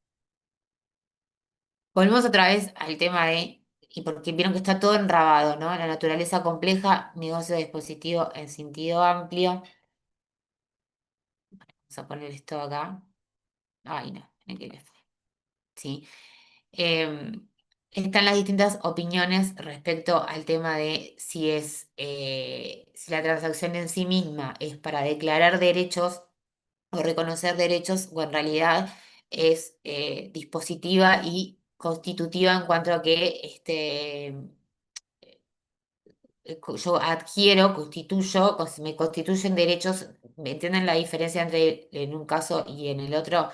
Volvemos otra vez al tema y porque vieron que está todo enrabado, ¿no? La naturaleza compleja, negocio dispositivo en sentido amplio. Vamos a poner esto acá. Ay, no, miren que le fue. Sí. Están las distintas opiniones respecto al tema de si la transacción en sí misma es para declarar derechos o reconocer derechos, o en realidad es dispositiva y constitutiva en cuanto a que yo adquiero, constituyo, me constituyen derechos. ¿Me entienden la diferencia entre en un caso y en el otro?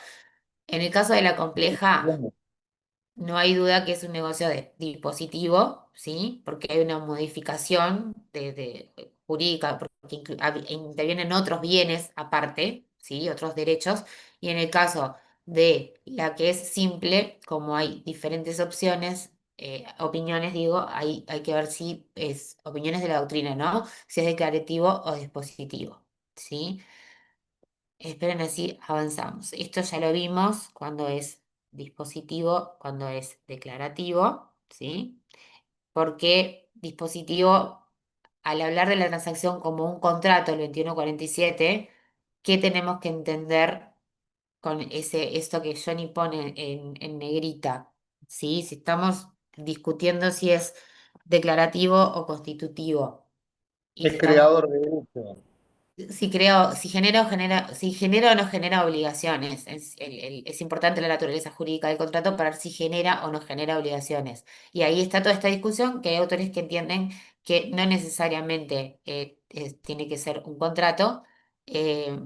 En el caso de la compleja, no hay duda que es un negocio de dispositivo, ¿sí? Porque hay una modificación jurídica, porque intervienen otros bienes aparte, ¿sí? Otros derechos. Y en el caso de la que es simple, como hay diferentes opciones, opiniones, digo, hay que ver si es opiniones de la doctrina, ¿no? Si es declarativo o dispositivo, ¿sí? Esperen, así avanzamos. Esto ya lo vimos cuando es dispositivo, cuando es declarativo, ¿sí? Porque dispositivo, al hablar de la transacción como un contrato, el 2147, ¿qué tenemos que entender con esto que Johnny pone en negrita? ¿Sí? Si estamos discutiendo si es declarativo o constitutivo. Y si Es estamos creador de derecho. si genera o no genera obligaciones. Es importante la naturaleza jurídica del contrato para ver si genera o no genera obligaciones. Y ahí está toda esta discusión que hay autores que entienden que no necesariamente tiene que ser un contrato, eh,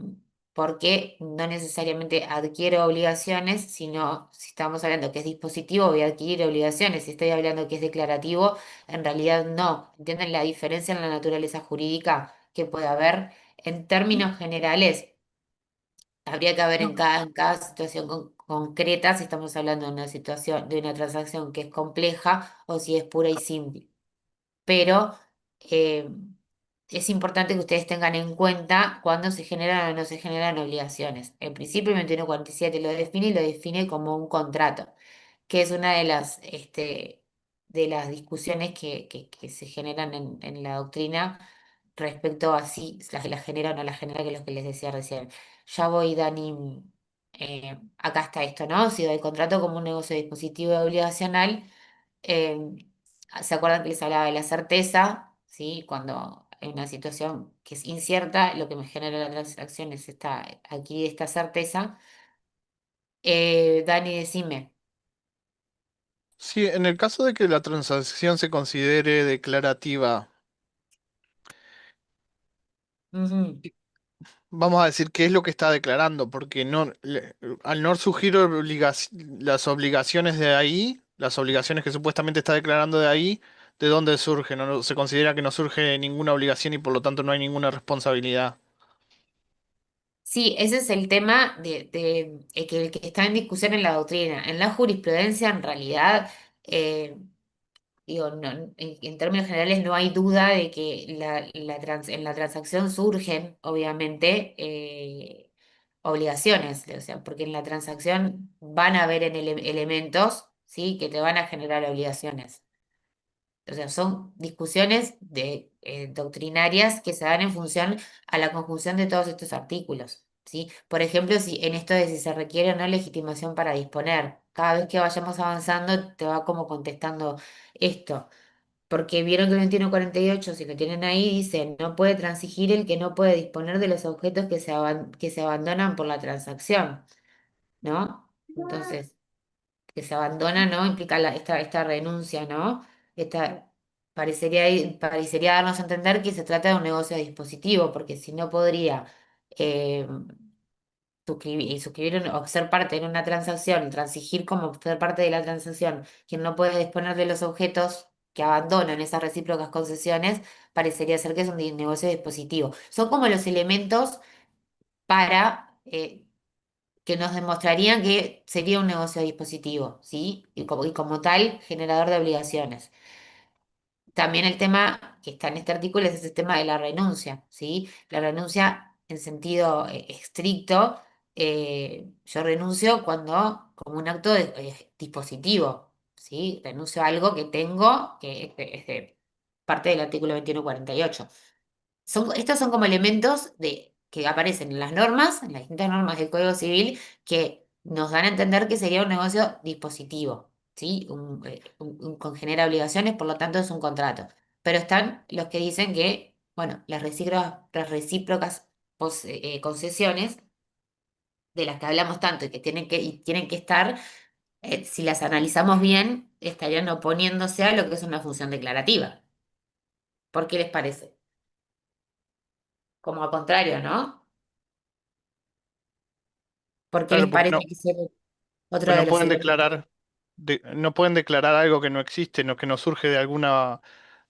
porque no necesariamente adquiere obligaciones, sino si estamos hablando que es dispositivo, voy a adquirir obligaciones. Si estoy hablando que es declarativo, en realidad no. ¿Entienden la diferencia en la naturaleza jurídica que puede haber? En términos generales, habría que ver en cada situación concreta si estamos hablando de una situación, de una transacción que es compleja o si es pura y simple. Pero eh, es importante que ustedes tengan en cuenta cuándo se generan o no se generan obligaciones. En principio, el 2147 lo define y lo define como un contrato, que es una de las discusiones que se generan en la doctrina respecto a si la genera o no la genera, que es lo que les decía recién. Ya voy, Dani, acá está esto, ¿no? Si doy contrato como un negocio dispositivo y obligacional, eh, ¿se acuerdan que les hablaba de la certeza? ¿Sí? Cuando hay una situación que es incierta, lo que me genera la transacción es aquí esta certeza. Dani, decime. Sí, en el caso de que la transacción se considere declarativa, Ujú. vamos a decir qué es lo que está declarando, porque al no surgir las obligaciones de ahí, las obligaciones que supuestamente está declarando de ahí, ¿de dónde surgen? No, se considera que no surge ninguna obligación y por lo tanto no hay ninguna responsabilidad. Sí, ese es el tema que está en discusión en la doctrina. En la jurisprudencia, en realidad, eh, digo, en términos generales no hay duda de que en la transacción surgen, obviamente, obligaciones, o sea, porque en la transacción van a haber elementos, ¿sí? Que te van a generar obligaciones. O sea, son discusiones doctrinarias que se dan en función a la conjunción de todos estos artículos, ¿sí? Por ejemplo, si en esto de si se requiere o no legitimación para disponer, cada vez que vayamos avanzando te va como contestando esto, porque vieron que el 2148, si lo tienen ahí, dice, no puede transigir el que no puede disponer de los objetos que se abandonan por la transacción, ¿no? Entonces que se abandona, ¿no? Implica esta renuncia, ¿no? Parecería darnos a entender que se trata de un negocio dispositivo, porque si no podría eh, suscribir o ser parte de una transacción, transigir como ser parte de la transacción, quien no puede disponer de los objetos que abandonan esas recíprocas concesiones, parecería ser que es un negocio dispositivo. Son como los elementos para que nos demostrarían que sería un negocio dispositivo, ¿sí? Y como tal, generador de obligaciones. También el tema que está en este artículo es el tema de la renuncia, ¿sí? La renuncia en sentido estricto, yo renuncio como un acto dispositivo, ¿sí? Renuncio a algo que tengo, que es parte del artículo 2148. Estos son como elementos que aparecen en las normas, en las distintas normas del Código Civil, que nos dan a entender que sería un negocio dispositivo, ¿sí? Con genera obligaciones, por lo tanto es un contrato. Pero están los que dicen que, bueno, las recíprocas concesiones, de las que hablamos tanto y tienen que estar, si las analizamos bien, estarían oponiéndose a lo que es una función declarativa. ¿Por qué les parece? Como al contrario, ¿no? ¿Por qué les Claro, porque parece que es otro pues de no los pueden elementos? no pueden declarar algo que no existe, que no surge de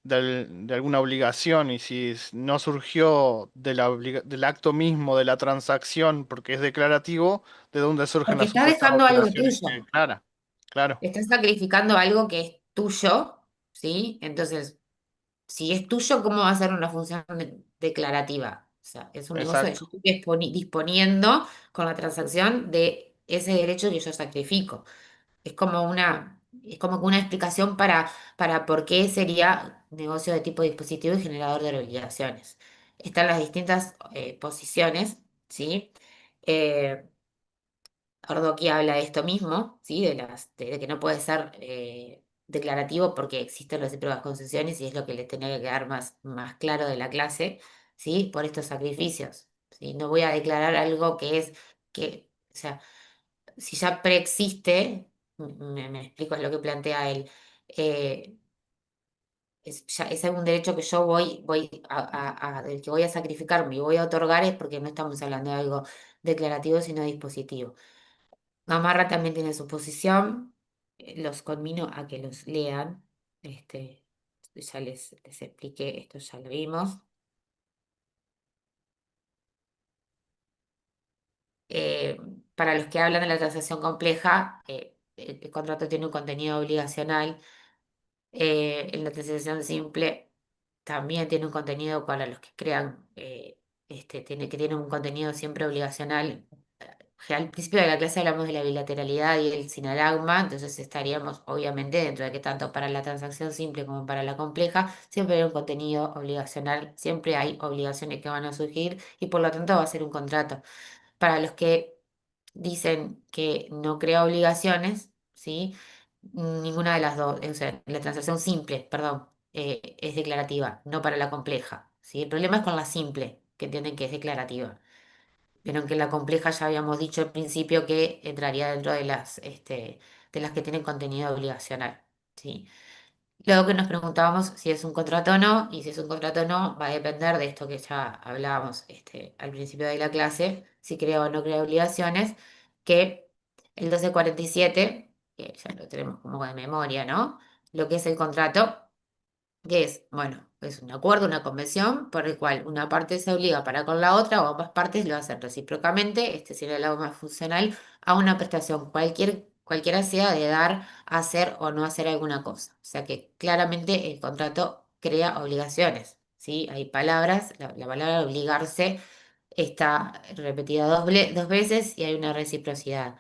de alguna obligación, y si no surgió del acto mismo de la transacción porque es declarativo, ¿de dónde surgen Porque las estás supuestas dejando algo obligaciones que tuyo. declara? Claro, Estás sacrificando algo que es tuyo, ¿sí? Entonces, si es tuyo, ¿cómo va a ser una función declarativa? O sea, es un negocio de yo exacto. estoy disponiendo con la transacción de ese derecho que yo sacrifico. Es como una explicación para por qué sería negocio de tipo dispositivo y generador de obligaciones. Están las distintas posiciones, ¿sí? Eh, Ordoqui habla de esto mismo, ¿sí? De que no puede ser declarativo porque existen recíprocas concesiones y es lo que les tenía que quedar más claro de la clase, ¿sí? Por estos sacrificios, ¿sí? No voy a declarar algo o sea, si ya preexiste, me explico, es lo que plantea él, eh, es algún derecho que yo del que voy a sacrificarme y voy a otorgar es porque no estamos hablando de algo declarativo, sino dispositivo. Gamarra también tiene su posición, los conmino a que los lean, ya les expliqué, esto ya lo vimos. Eh, para los que hablan de la transacción compleja, el contrato tiene un contenido obligacional. En la transacción simple también tiene un contenido para los que crean, que tiene un contenido siempre obligacional. al principio de la clase hablamos de la bilateralidad y el sinalagma, entonces estaríamos obviamente dentro de que tanto para la transacción simple como para la compleja siempre hay un contenido obligacional, siempre hay obligaciones que van a surgir y por lo tanto va a ser un contrato. Para los que dicen que no crea obligaciones, ¿sí? Ninguna de las dos, o sea, la transacción simple, perdón, es declarativa, no para la compleja, ¿sí? El problema es con la simple, que entienden que es declarativa. Pero aunque la compleja ya habíamos dicho al principio que entraría dentro de las que tienen contenido obligacional, ¿sí? Luego que nos preguntábamos si es un contrato o no, y si es un contrato o no, va a depender de esto que ya hablábamos al principio de la clase, si crea o no crea obligaciones, que el 1247, que ya lo tenemos como de memoria, ¿no? Lo que es el contrato que es, bueno, es un acuerdo, una convención por el cual una parte se obliga para con la otra o ambas partes lo hacen recíprocamente, este sería el lado más funcional, a una prestación, cualquiera sea de dar, hacer o no hacer alguna cosa. O sea que claramente el contrato crea obligaciones, ¿sí? Hay palabras, la palabra obligarse está repetida dos veces y hay una reciprocidad.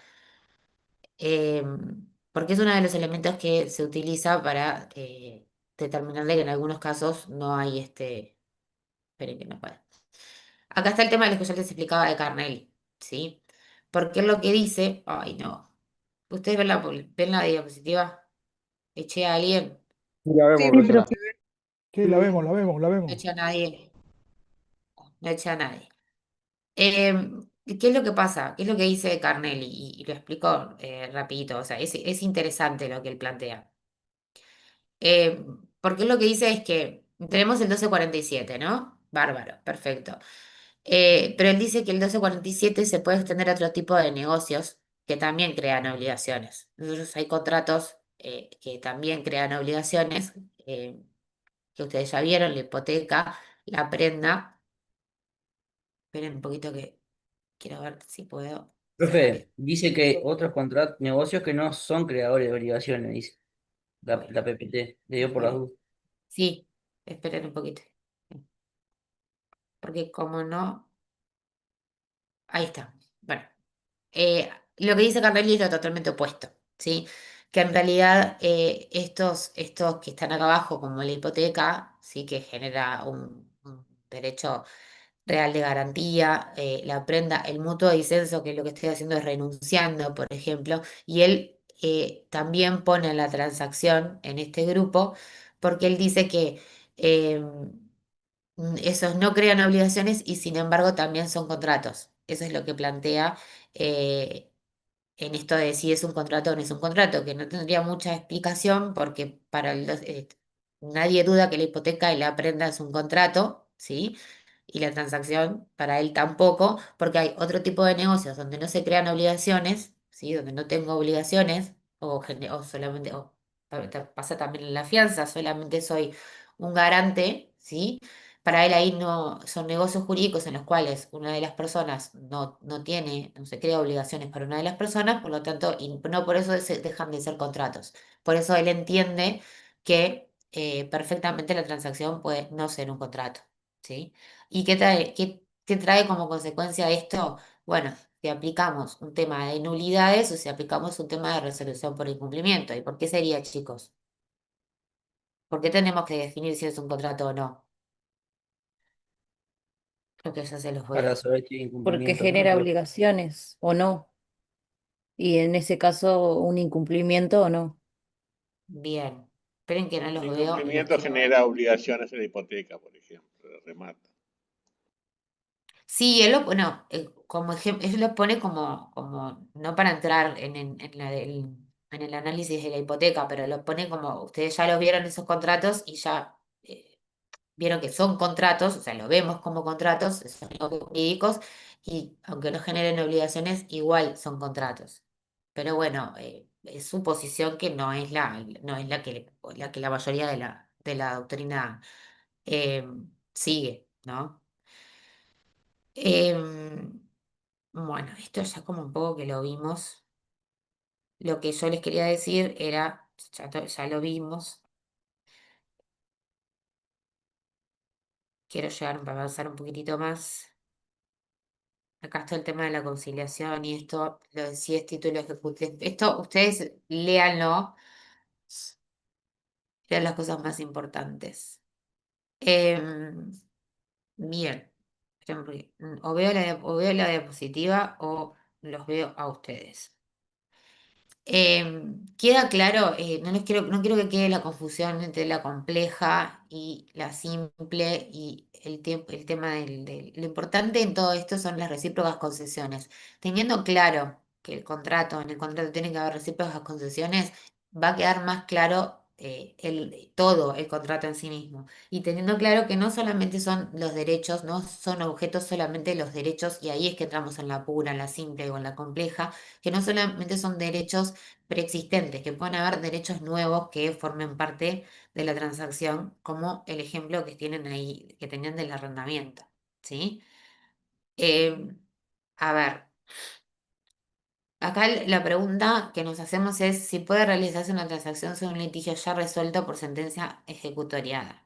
Porque es uno de los elementos que se utiliza para determinar de que en algunos casos no hay esperen que no pueda. Acá está el tema de lo que yo les explicaba de Carnelli, ¿sí? Porque es lo que dice, ay no, ustedes ven la diapositiva, eché a alguien, La Sí, vemos, Rosana. profe. Sí, la vemos, la vemos, la no vemos. eché a nadie, no eché a nadie. ¿Qué es lo que pasa? ¿Qué es lo que dice Carnelli? Y lo explico rapidito, o sea, es interesante lo que él plantea. Eh, Porque lo que dice es que tenemos el 1247, ¿no? Bárbaro, perfecto. Pero él dice que el 1247 se puede extender a otro tipo de negocios que también crean obligaciones. Entonces hay contratos que también crean obligaciones, que ustedes ya vieron, la hipoteca, la prenda. Esperen un poquito que quiero ver si puedo sacar. Profe, dice que otros contratos, negocios que no son creadores de obligaciones, dice la PPT, le dio por las dudas. Sí, esperen un poquito. Porque como no, ahí está. Bueno. Lo que dice Carnelli es lo totalmente opuesto, ¿sí? Que en realidad estos que están acá abajo, como la hipoteca, sí que genera un derecho real de garantía, la prenda, el mutuo disenso, que lo que estoy haciendo es renunciando, por ejemplo, y él también pone la transacción en este grupo, porque él dice que esos no crean obligaciones y sin embargo también son contratos. Eso es lo que plantea eh, en esto de si es un contrato o no es un contrato, que no tendría mucha explicación porque nadie duda que la hipoteca y la prenda es un contrato, ¿sí? Y la transacción para él tampoco, porque hay otro tipo de negocios donde no se crean obligaciones, ¿sí? Donde no tengo obligaciones, o solamente, pasa también en la fianza, solamente soy un garante, ¿sí? Para él ahí no son negocios jurídicos en los cuales una de las personas no tiene, no se crea obligaciones para una de las personas, por lo tanto, y no por eso dejan de ser contratos. Por eso él entiende que perfectamente la transacción puede no ser un contrato, ¿sí? ¿Y qué trae como consecuencia esto? Bueno, si aplicamos un tema de nulidades o si aplicamos un tema de resolución por incumplimiento. ¿Y por qué sería, chicos? ¿Por qué tenemos que definir si es un contrato o no? Creo que ya se los voy Para a... saber si hay Porque incumplimiento o no, genera profe. obligaciones o no, y en ese caso un incumplimiento o no. Bien. Esperen que no El los veo y los incumplimiento quiero... genera obligaciones en la hipoteca, por ejemplo, remata. Sí, bueno, como ejemplo, él lo pone como, no para entrar en el análisis de la hipoteca, pero lo pone como, ustedes ya los vieron esos contratos y ya vieron que son contratos, o sea, lo vemos como contratos, son negocios jurídicos, y aunque no generen obligaciones, igual son contratos. Pero bueno, es su posición que no es la que la mayoría de la doctrina eh, sigue, ¿no? Em, bueno, esto ya como un poco que lo vimos. Lo que yo les quería decir era, ya lo vimos, quiero llegar a avanzar un poquitito más. acá está el tema de la conciliación y esto, si es título ejecutivo. Esto, ustedes léanlo, lean las cosas más importantes. Em, Bien, esperen porque, o veo la diapositiva o los veo a ustedes. Queda claro, no quiero que quede la confusión entre la compleja y la simple y el tema lo importante en todo esto son las recíprocas concesiones. Teniendo claro que en el contrato tiene que haber recíprocas concesiones, va a quedar más claro todo el contrato en sí mismo. Y teniendo claro que no solamente son los derechos, no son objetos solamente los derechos, y ahí es que entramos en la pura, en la simple o en la compleja, que no solamente son derechos preexistentes, que pueden haber derechos nuevos que formen parte de la transacción, como el ejemplo que tienen ahí, que tenían del arrendamiento, ¿sí? Eh, a ver, acá la pregunta que nos hacemos es si puede realizarse una transacción sobre un litigio ya resuelto por sentencia ejecutoriada.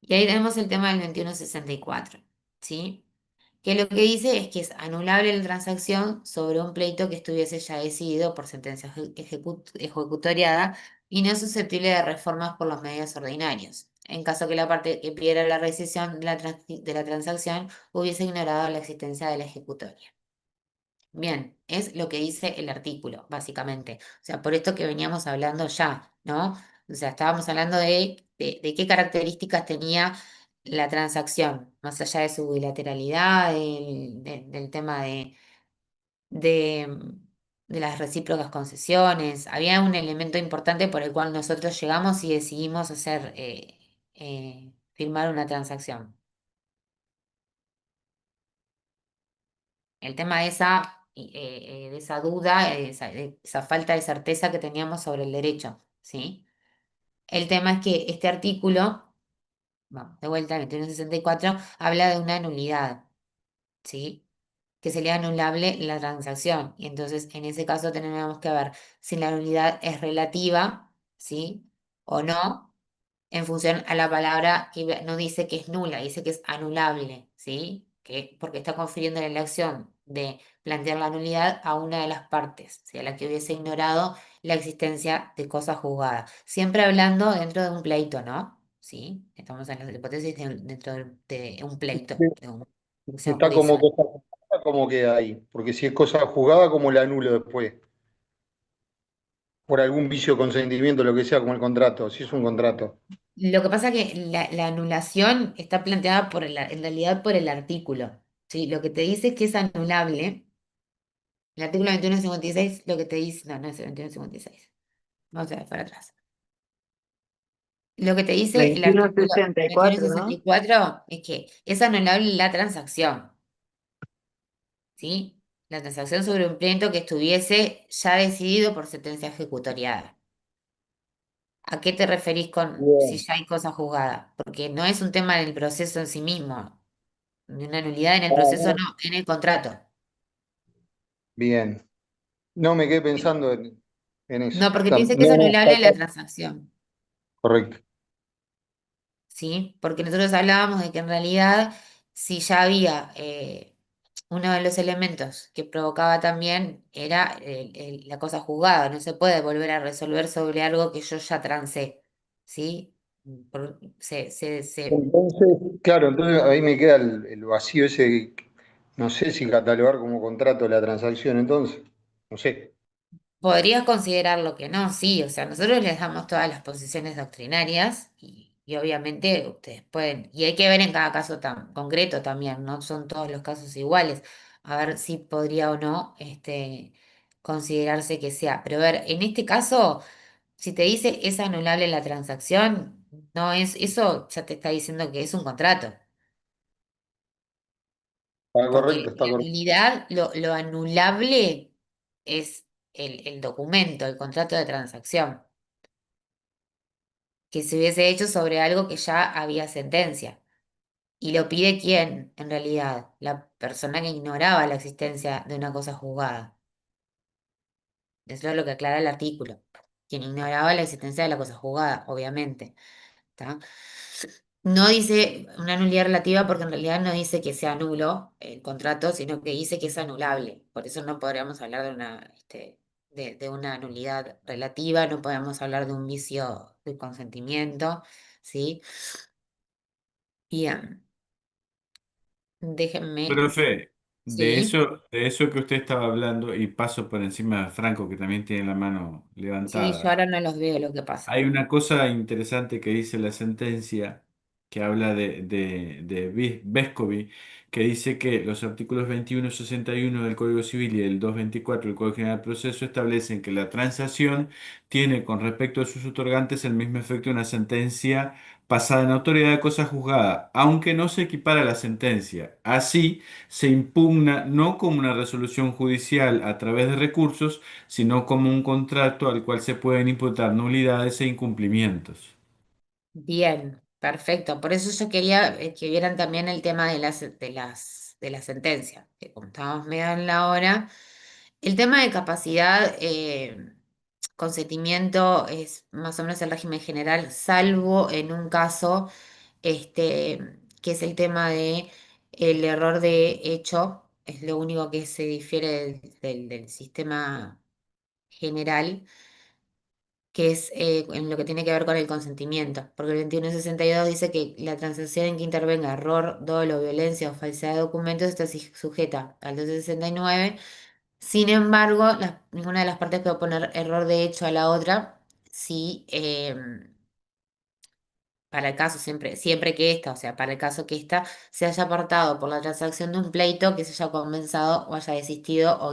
Y ahí tenemos el tema del 2164, ¿sí? Que lo que dice es que es anulable la transacción sobre un pleito que estuviese ya decidido por sentencia ejecutoriada y no susceptible de reformas por los medios ordinarios, en caso que la parte que pidiera la rescisión de la transacción hubiese ignorado la existencia de la ejecutoria. Bien, es lo que dice el artículo, básicamente. O sea, por esto que veníamos hablando ya, ¿no? O sea, estábamos hablando de qué características tenía la transacción, más allá de su bilateralidad, del tema de, de las recíprocas concesiones. Había un elemento importante por el cual nosotros llegamos y decidimos firmar una transacción. El tema de esa duda, de esa falta de certeza que teníamos sobre el derecho, ¿sí? El tema es que este artículo, vamos, de vuelta, el 2164, habla de una nulidad, ¿sí? Que sería anulable la transacción. Y entonces, en ese caso, tenemos que ver si la nulidad es relativa, ¿sí? O no, en función a la palabra que no dice que es nula, dice que es anulable, ¿sí? Porque está confiriendo la elección de plantear la nulidad a una de las partes, ¿sí? A la que hubiese ignorado la existencia de cosa juzgada. Siempre hablando dentro de un pleito, ¿no? ¿Sí? Estamos en la hipótesis dentro de un pleito, de una acción Está como judicial. cosa jugada, como queda ahí. Porque si es cosa jugada, como la anulo después. Por algún vicio de consentimiento, lo que sea, como el contrato. Si es un contrato. Lo que pasa es que la anulación está planteada en realidad por el artículo, ¿sí? Lo que te dice es que es anulable. El artículo 2156 lo que te dice, no, no es el 2156. Vamos a ver para atrás. Lo que te dice el artículo 2164, ¿no? 2164 es que es anulable la transacción, ¿sí? La transacción sobre un pleito que estuviese ya decidido por sentencia ejecutoriada. ¿A qué te referís con si Bien, ya hay cosa juzgada? Porque no es un tema del proceso en sí mismo, de una nulidad en el ah, proceso, no, no, en el contrato. bien. No me quedé pensando en eso. No, porque te Está, dice que es no, anulable la transacción. correcto. ¿Sí? Porque nosotros hablábamos de que en realidad si ya había uno de los elementos que provocaba también era la cosa juzgada, no se puede volver a resolver sobre algo que yo ya transé, ¿sí? Se Entonces, claro, entonces ahí me queda el vacío ese. No sé si catalogar como contrato la transacción, entonces. No sé. podrías considerarlo que no, sí, o sea, nosotros les damos todas las posiciones doctrinarias y obviamente ustedes pueden, y hay que ver en cada caso tan concreto también, no son todos los casos iguales, a ver si podría o no considerarse que sea. Pero a ver, en este caso, si te dice es anulable la transacción, no es, eso ya te está diciendo que es un contrato, Está correcto, porque está la correcto. nulidad, lo anulable es el documento, el contrato de transacción, que se hubiese hecho sobre algo que ya había sentencia. ¿Y lo pide quién, en realidad? La persona que ignoraba la existencia de una cosa juzgada. Eso es lo que aclara el artículo. Quien ignoraba la existencia de la cosa juzgada, obviamente. ¿Tá? No dice una nulidad relativa porque en realidad no dice que sea nulo el contrato, sino que dice que es anulable. Por eso no podríamos hablar de de una nulidad relativa, no podemos hablar de un vicio de consentimiento, ¿sí? Bien, déjenme, Profe, sí, de eso que usted estaba hablando, y paso por encima de Franco, que también tiene la mano sí, yo levantada. ahora no los veo lo que pasa. Hay una cosa interesante que dice la sentencia, que habla de Vescovi, que dice que los artículos 21 y 61 del Código Civil y el 224 del Código General del Proceso establecen que la transacción tiene con respecto a sus otorgantes el mismo efecto de una sentencia pasada en autoridad de cosa juzgada, aunque no se equipara a la sentencia. Así, se impugna no como una resolución judicial a través de recursos, sino como un contrato al cual se pueden imputar nulidades e incumplimientos. Bien, perfecto. Por eso yo quería que vieran también el tema de la sentencia, que como estábamos medio en la hora, el tema de capacidad, consentimiento es más o menos el régimen general, salvo en un caso, que es el tema de el error de hecho, es lo único que se difiere del sistema general, que es en lo que tiene que ver con el consentimiento, porque el 2162 dice que la transacción en que intervenga error, dolo, violencia o falsedad de documentos está sujeta al 269. Sin embargo, ninguna de las partes puede poner error de hecho a la otra si, para el caso siempre que esta, o sea, para el caso que esta se haya apartado por la transacción de un pleito que se haya comenzado o haya desistido o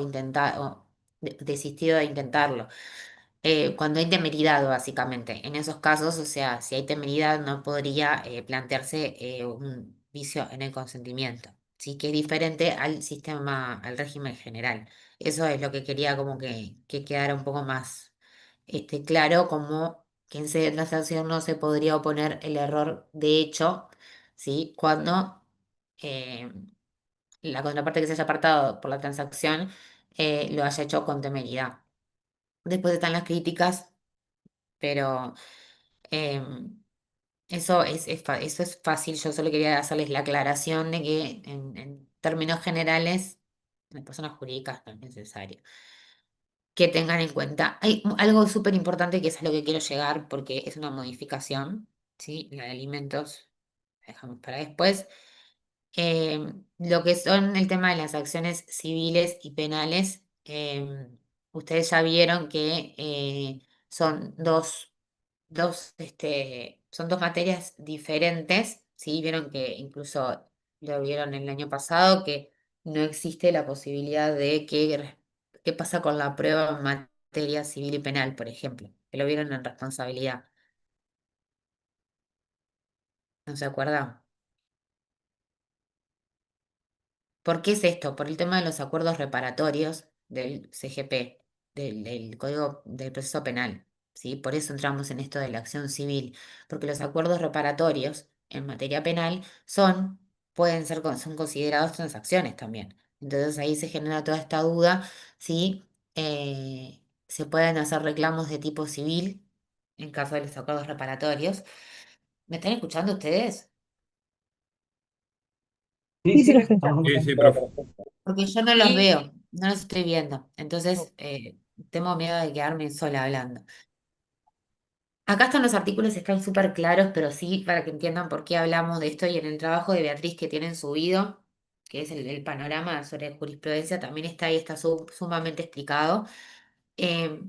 desistido de intentarlo. Cuando hay temeridad, básicamente. En esos casos, o sea, si hay temeridad, no podría plantearse un vicio en el consentimiento. Sí, que es diferente al sistema, al régimen general. Eso es lo que quería como que quedara un poco más claro, como que en transacción no se podría oponer el error de hecho, ¿sí? Cuando eh, la contraparte que se haya apartado por la transacción lo haya hecho con temeridad. Después están las críticas, pero em, eso es fácil. Yo solo quería hacerles la aclaración de que en términos generales, en las personas jurídicas no es necesario que tengan en cuenta. Hay algo súper importante que es a lo que quiero llegar porque es una modificación, ¿sí? La de alimentos, la dejamos para después. Lo que son el tema de las acciones civiles y penales, ustedes ya vieron que son son dos materias diferentes, ¿sí? Vieron que incluso lo vieron el año pasado, que no existe la posibilidad de qué pasa con la prueba en materia civil y penal, por ejemplo, que lo vieron en responsabilidad. ¿No se acuerdan? ¿Por qué es esto? Por el tema de los acuerdos reparatorios del CGP, del Código del Proceso Penal, ¿sí? Por eso entramos en esto de la acción civil, porque los acuerdos reparatorios en materia penal son considerados transacciones también. Entonces ahí se genera toda esta duda si se pueden hacer reclamos de tipo civil en caso de los acuerdos reparatorios. ¿Me están escuchando ustedes? Sí, Sí, sí, profe. estamos Sí, sí, escuchando. profe. Porque yo no los veo, no los estoy viendo. Entonces, tengo miedo de quedarme sola hablando. Acá están los artículos, están súper claros, pero sí para que entiendan por qué hablamos de esto y en el trabajo de Beatriz que tienen subido, que es el panorama sobre jurisprudencia, también está ahí, está sumamente explicado. Eh,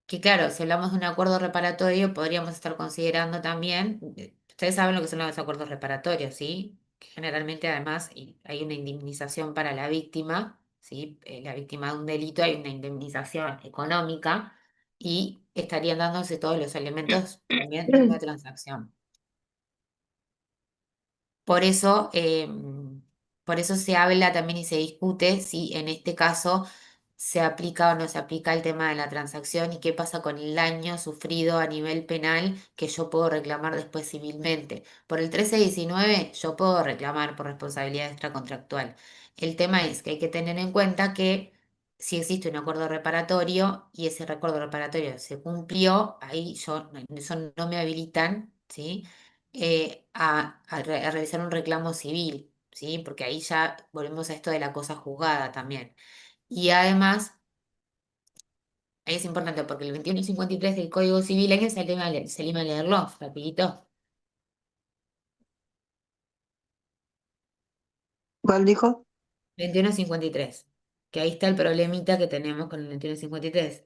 que claro, si hablamos de un acuerdo reparatorio, podríamos estar considerando también, ustedes saben lo que son los acuerdos reparatorios, ¿sí? Que generalmente además hay una indemnización para la víctima, ¿sí? La víctima de un delito hay una indemnización económica y estarían dándose todos los elementos también de una transacción. Por eso, por eso se habla también y se discute si en este caso se aplica o no se aplica el tema de la transacción y qué pasa con el daño sufrido a nivel penal que yo puedo reclamar después civilmente. Por el 1319 yo puedo reclamar por responsabilidad extracontractual. El tema es que hay que tener en cuenta que si existe un acuerdo reparatorio y ese acuerdo reparatorio se cumplió, ahí eso no me habilitan, ¿sí? a realizar un reclamo civil, ¿sí? Porque ahí ya volvemos a esto de la cosa juzgada también. Y además, ahí es importante porque el 2153 del Código Civil, ¿alguien se anima a leerlo? Rapidito. ¿Cuál dijo? 2153. Que ahí está el problemita que tenemos con el 2153.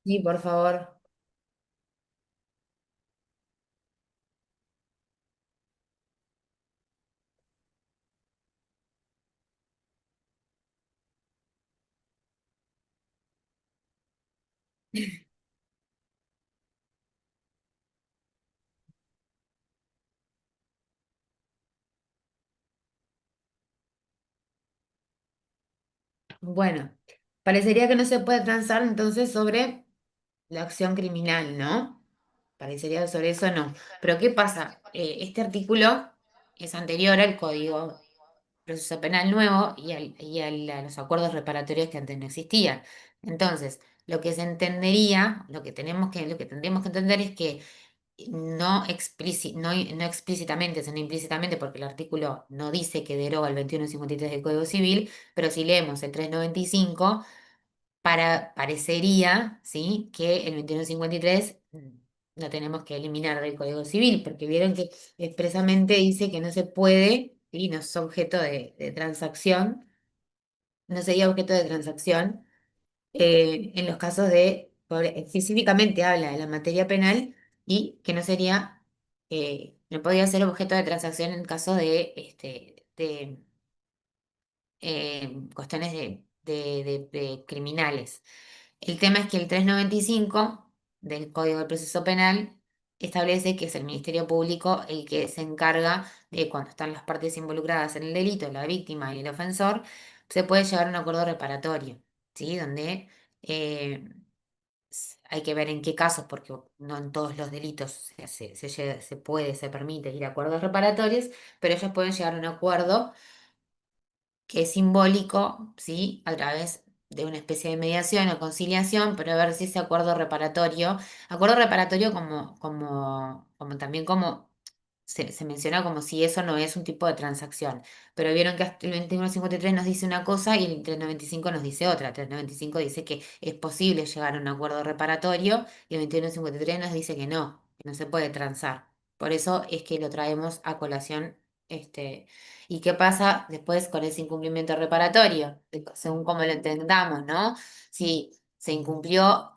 Sí, por favor. Bueno, parecería que no se puede transar entonces sobre la acción criminal, ¿no? Parecería que sobre eso no. Pero ¿qué pasa? Este artículo es anterior al Código Proceso Penal nuevo a los acuerdos reparatorios que antes no existían. Entonces, lo que se entendería, lo que tendríamos que entender es que no explícitamente, sino implícitamente, porque el artículo no dice que deroga el 2153 del Código Civil, pero si leemos el 395 parecería, ¿sí?, que el 2153 lo tenemos que eliminar del Código Civil, porque vieron que expresamente dice que no se puede, y no es objeto de transacción, no sería objeto de transacción en los casos específicamente habla de la materia penal y que no sería, no podría ser objeto de transacción en caso de cuestiones de criminales. El tema es que el 395 del Código del Proceso Penal establece que es el Ministerio Público el que se encarga de cuando están las partes involucradas en el delito, la víctima y el ofensor, se puede llegar a un acuerdo reparatorio, ¿sí? Donde hay que ver en qué casos, porque no en todos los delitos se permite ir a acuerdos reparatorios, pero ellos pueden llegar a un acuerdo que es simbólico, ¿sí? A través de una especie de mediación o conciliación, pero a ver si ese acuerdo reparatorio como también como se menciona como si eso no es un tipo de transacción, pero vieron que hasta el 2153 nos dice una cosa y el 395 nos dice otra. El 395 dice que es posible llegar a un acuerdo reparatorio y el 2153 nos dice que no se puede transar. Por eso es que lo traemos a colación. ¿Y qué pasa después con ese incumplimiento reparatorio? Según como lo entendamos, ¿no? Si se incumplió,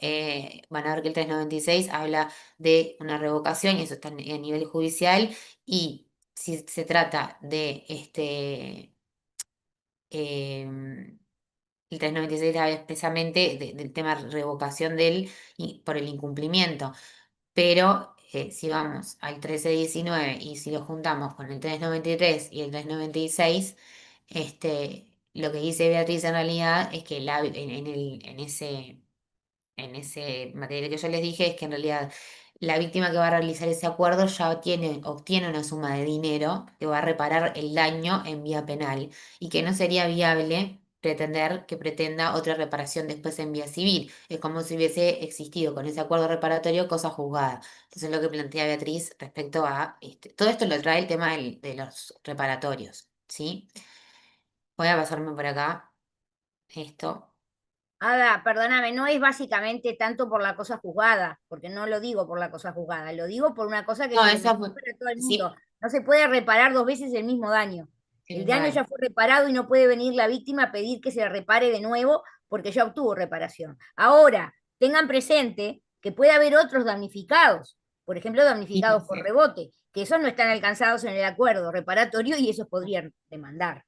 van a ver que el 396 habla de una revocación y eso está a nivel judicial y si se trata de em, el 396 habla expresamente del tema revocación por el incumplimiento. Pero si vamos al 1319 y si lo juntamos con el 393 y el 396, lo que dice Beatriz en realidad es que en ese material que yo les dije es que en realidad la víctima que va a realizar ese acuerdo ya obtiene una suma de dinero que va a reparar el daño en vía penal y que no sería viable pretender que pretenda otra reparación después en vía civil. Es como si hubiese existido con ese acuerdo reparatorio cosa juzgada. Entonces lo que plantea Beatriz respecto a todo esto lo trae el tema de los reparatorios, ¿sí? Voy a pasarme por acá esto. Ada, perdóname, no es básicamente tanto por la cosa juzgada, porque no lo digo por la cosa juzgada, lo digo por una cosa que No, se le esa mencionó fue. para todo el Sí, mundo. No se puede reparar dos veces el mismo daño. El daño vale. ya fue reparado y no puede venir la víctima a pedir que se repare de nuevo porque ya obtuvo reparación. Ahora, tengan presente que puede haber otros damnificados, por ejemplo, Sí, damnificados por sí. rebote, que esos no están alcanzados en el acuerdo reparatorio y esos podrían demandar.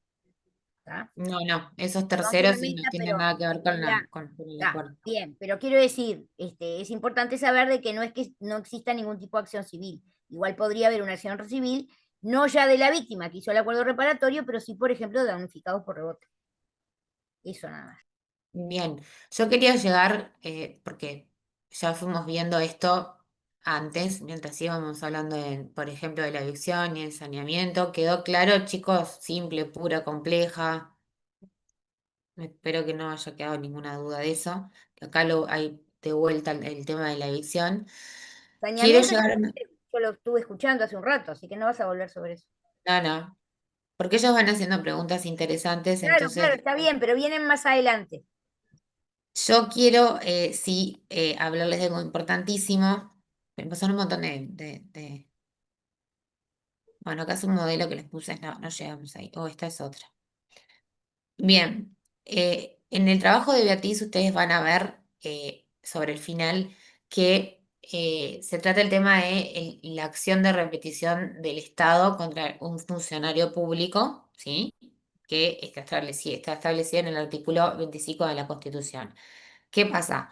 ¿Tá? No, esos Perdón que terceros me sí no meta, tienen pero nada que ver con, ya, con el está acuerdo. bien, pero quiero decir, es importante saber de que no es que no exista ningún tipo de acción civil. Igual podría haber una acción civil, no ya de la víctima que hizo el acuerdo reparatorio, pero sí, por ejemplo, de damnificados por rebote. Eso nada más. Bien, yo quería llegar, porque ya fuimos viendo esto antes, mientras íbamos hablando, por ejemplo, de la evicción y el saneamiento. ¿Quedó claro, chicos? Simple, pura, compleja. Espero que no haya quedado ninguna duda de eso. Acá hay de vuelta el tema de la evicción. Quiero Saneamiento ya llegar lo a... expliqué, Yo lo estuve escuchando hace un rato, así que no vas a volver sobre eso. No, porque ellos van haciendo preguntas interesantes, Claro, claro, entonces está bien, pero vienen más adelante. yo quiero, sí, hablarles de algo importantísimo. Me pasaron un montón Bueno, acá es un modelo que les puse, no llegamos ahí. Oh, esta es otra. Bien, en el trabajo de Beatriz ustedes van a ver sobre el final que se trata el tema de la acción de repetición del Estado contra un funcionario público, ¿sí? Que está establecido en el artículo 25 de la Constitución. ¿Qué pasa?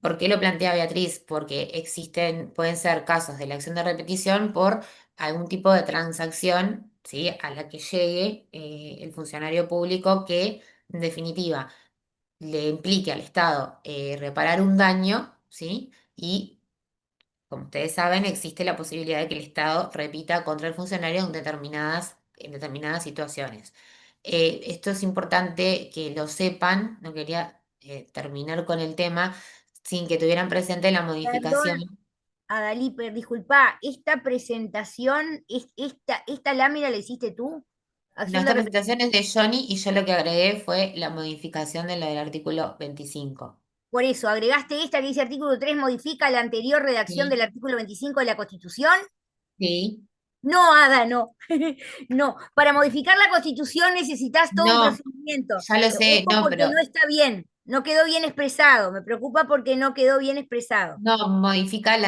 ¿Por qué lo plantea Beatriz? Porque pueden ser casos de la acción de repetición por algún tipo de transacción, ¿sí? A la que llegue el funcionario público que, en definitiva, le implique al Estado reparar un daño, ¿sí? Y, como ustedes saben, existe la posibilidad de que el Estado repita contra el funcionario en determinadas situaciones. Esto es importante que lo sepan, no quería terminar con el tema sin que tuvieran presente la modificación. Perdón, Adalí, pero disculpa, esta presentación, esta lámina la hiciste tú. No, Acción esta de presentación es de Johnny y yo lo que agregué fue la modificación de lo del artículo 25. Por eso, agregaste esta que dice artículo 3, modifica la anterior redacción Sí. del artículo 25 de la Constitución. Sí. No, Ada, no. No, para modificar la Constitución necesitas todo un No, procedimiento. ya lo sé, Ojo, no, porque pero no está bien, no quedó bien expresado. Me preocupa porque no quedó bien expresado. no, modifica el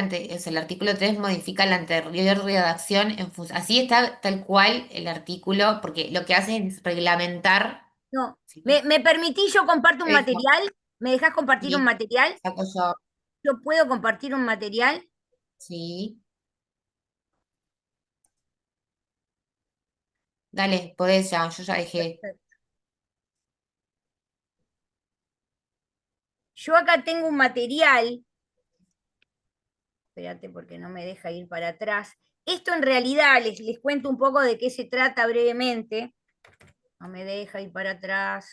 artículo 3 modifica la anterior redacción así está tal cual el artículo, porque lo que hace es reglamentar. No, ¿Sí? ¿me permitís yo comparto un Eso. material? ¿Me dejas compartir un Sí, material? saco yo. ¿Yo puedo compartir un material? Sí. Dale, podés ya, yo ya dejé. Perfecto. Yo acá tengo un material. Espérate porque no me deja ir para atrás. Esto en realidad, les cuento un poco de qué se trata brevemente. No me deja ir para atrás.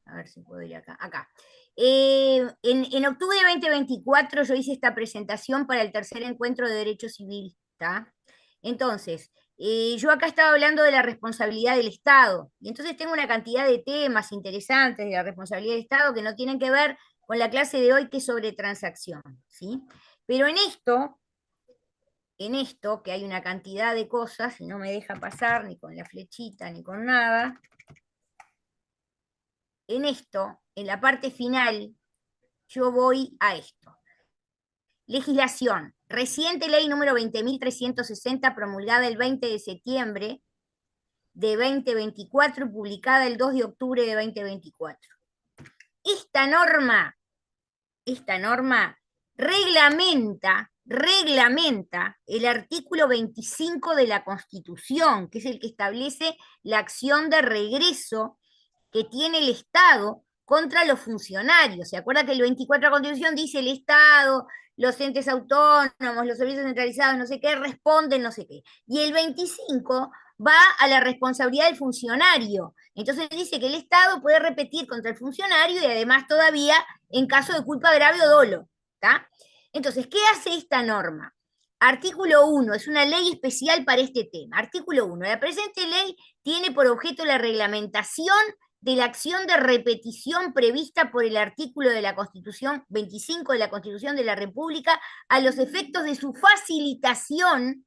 A ver si puedo ir acá. Acá. En octubre de 2024 yo hice esta presentación para el tercer encuentro de Derecho Civil. ¿Tá? Entonces, yo acá estaba hablando de la responsabilidad del Estado. Y entonces tengo una cantidad de temas interesantes de la responsabilidad del Estado que no tienen que ver con la clase de hoy, que es sobre transacción. ¿Sí? Pero en esto, que hay una cantidad de cosas, y no me deja pasar ni con la flechita ni con nada, en esto, en la parte final, yo voy a esto. Legislación. Reciente ley número 20.360, promulgada el 20 de septiembre de 2024 y publicada el 2 de octubre de 2024. Esta norma reglamenta el artículo 25 de la Constitución, que es el que establece la acción de regreso que tiene el Estado contra los funcionarios. ¿Se acuerda que el 24 de la Constitución dice el Estado, los entes autónomos, los servicios centralizados, no sé qué, responden no sé qué? Y el 25 va a la responsabilidad del funcionario. Entonces dice que el Estado puede repetir contra el funcionario y además todavía en caso de culpa grave o dolo. ¿Tá? Entonces, ¿qué hace esta norma? Artículo 1, es una ley especial para este tema. Artículo 1, la presente ley tiene por objeto la reglamentación de la acción de repetición prevista por el artículo de la Constitución 25 de la Constitución de la República a los efectos de su facilitación,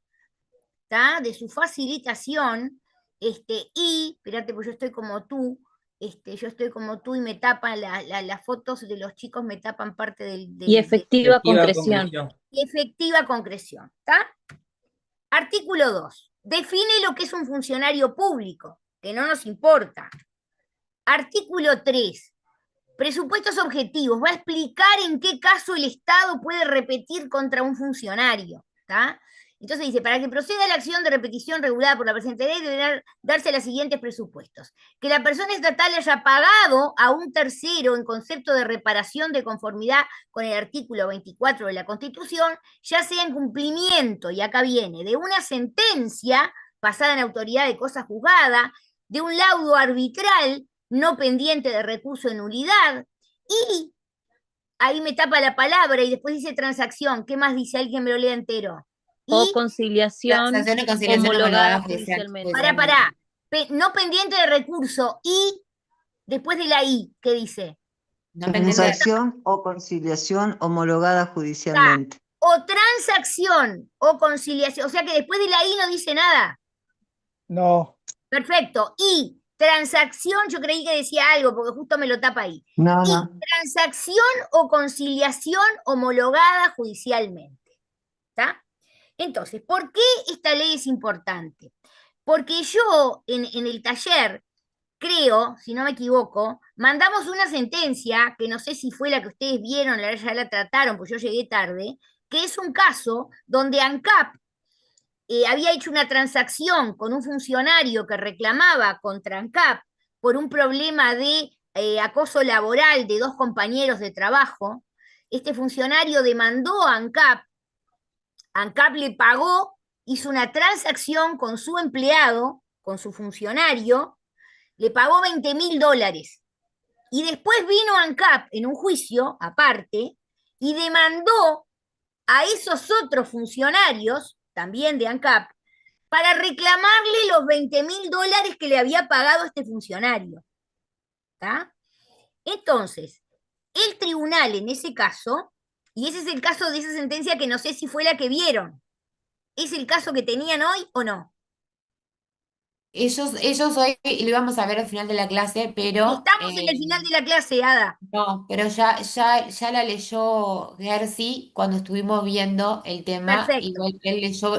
¿tá? De su facilitación, y, espérate, pues yo estoy como tú, y me tapan las fotos de los chicos, me tapan parte Y efectiva concreción. Y efectiva concreción, ¿tá? Artículo 2. Define lo que es un funcionario público, que no nos importa. Artículo 3. Presupuestos objetivos. Va a explicar en qué caso el Estado puede repetir contra un funcionario, ¿tá? Entonces dice, para que proceda la acción de repetición regulada por la presente ley, deberán darse los siguientes presupuestos. Que la persona estatal haya pagado a un tercero en concepto de reparación de conformidad con el artículo 24 de la Constitución, ya sea en cumplimiento, y acá viene, de una sentencia basada en autoridad de cosa juzgada, de un laudo arbitral no pendiente de recurso de nulidad, y ahí me tapa la palabra y después dice transacción. ¿Qué más dice? Alguien me lo lea entero. O Y conciliación Transacción y conciliación homologada homologada judicialmente. pará. No pendiente de recurso. Y después de la I, ¿qué dice? No pendiente de... Transacción o conciliación homologada judicialmente. O transacción o conciliación. O sea que después de la I no dice nada. No. Perfecto. Y transacción, yo creí que decía algo, porque justo me lo tapa ahí. No, Y no. transacción o conciliación homologada judicialmente. ¿Está? Entonces, ¿por qué esta ley es importante? Porque yo en el taller, creo, si no me equivoco, mandamos una sentencia, que no sé si fue la que ustedes vieron, ya la trataron, pues yo llegué tarde, que es un caso donde ANCAP había hecho una transacción con un funcionario que reclamaba contra ANCAP por un problema de acoso laboral de 2 compañeros de trabajo. Este funcionario demandó a ANCAP, ANCAP le pagó, hizo una transacción con su empleado, con su funcionario, le pagó $20.000. Y después vino ANCAP en un juicio aparte y demandó a esos otros funcionarios, también de ANCAP, para reclamarle los $20.000 que le había pagado este funcionario. ¿Está? Entonces, el tribunal en ese caso, y ese es el caso de esa sentencia que no sé si fue la que vieron, ¿es el caso que tenían hoy o no? Ellos hoy lo íbamos a ver al final de la clase, pero... Estamos en el final de la clase, Ada. No, pero ya la leyó Gersi cuando estuvimos viendo el tema. Perfecto. Y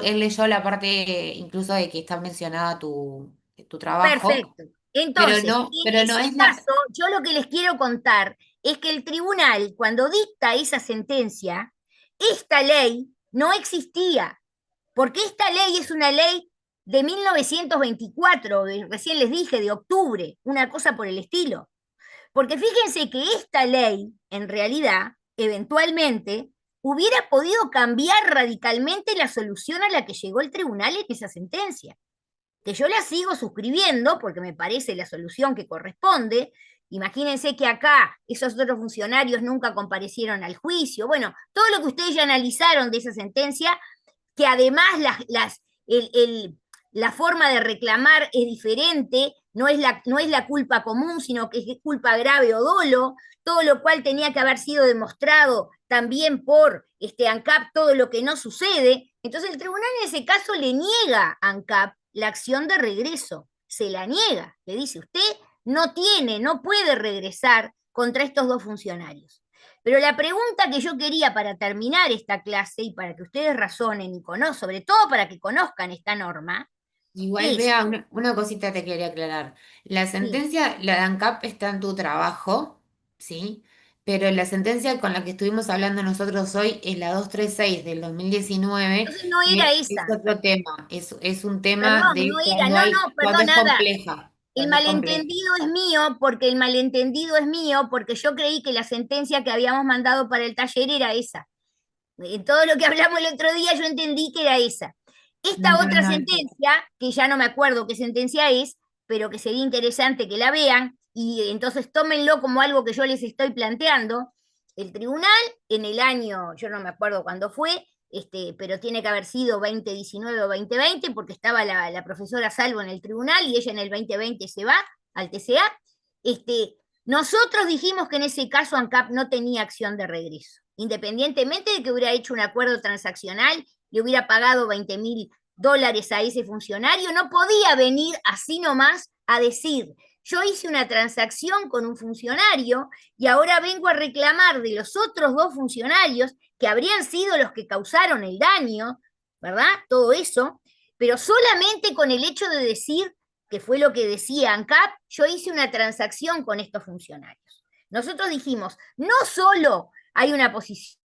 él leyó la parte incluso de que está mencionada tu trabajo. Perfecto. Entonces, Pero en no ese es la... caso, yo lo que les quiero contar es que el tribunal, cuando dicta esa sentencia, esta ley no existía, porque esta ley es una ley de 1924, recién les dije, de octubre, una cosa por el estilo. Porque fíjense que esta ley, en realidad, eventualmente, hubiera podido cambiar radicalmente la solución a la que llegó el tribunal en esa sentencia. Que yo la sigo suscribiendo porque me parece la solución que corresponde. Imagínense que acá esos otros funcionarios nunca comparecieron al juicio. Bueno, todo lo que ustedes ya analizaron de esa sentencia, que además la forma de reclamar es diferente, no es la culpa común, sino que es culpa grave o dolo, todo lo cual tenía que haber sido demostrado también por ANCAP, todo lo que no sucede. Entonces el tribunal en ese caso le niega a ANCAP la acción de regreso, se la niega, le dice, usted no puede regresar contra estos 2 funcionarios. Pero la pregunta que yo quería para terminar esta clase y para que ustedes razonen y conozcan, sobre todo para que conozcan esta norma. Igual, vea, una cosita te quería aclarar. La sentencia, la de ANCAP está en tu trabajo, ¿sí? Pero la sentencia con la que estuvimos hablando nosotros hoy es la 236 del 2019. Entonces no era esa. Es otro tema, es un tema Perdón, de no era, cuando es nada. compleja. El malentendido es mío, porque yo creí que la sentencia que habíamos mandado para el taller era esa. En todo lo que hablamos el otro día yo entendí que era esa. Esta otra sentencia, que ya no me acuerdo qué sentencia es, pero que sería interesante que la vean, y entonces tómenlo como algo que yo les estoy planteando. El tribunal, en el año, yo no me acuerdo cuándo fue, pero tiene que haber sido 2019 o 2020, porque estaba la profesora Salvo en el tribunal y ella en el 2020 se va al TCA. Nosotros dijimos que en ese caso ANCAP no tenía acción de regreso, independientemente de que hubiera hecho un acuerdo transaccional, le hubiera pagado $20.000 a ese funcionario, no podía venir así nomás a decir, yo hice una transacción con un funcionario y ahora vengo a reclamar de los otros 2 funcionarios que habrían sido los que causaron el daño, ¿verdad? Todo eso, pero solamente con el hecho de decir, que fue lo que decía ANCAP, yo hice una transacción con estos funcionarios. Nosotros dijimos, no solo hay una posición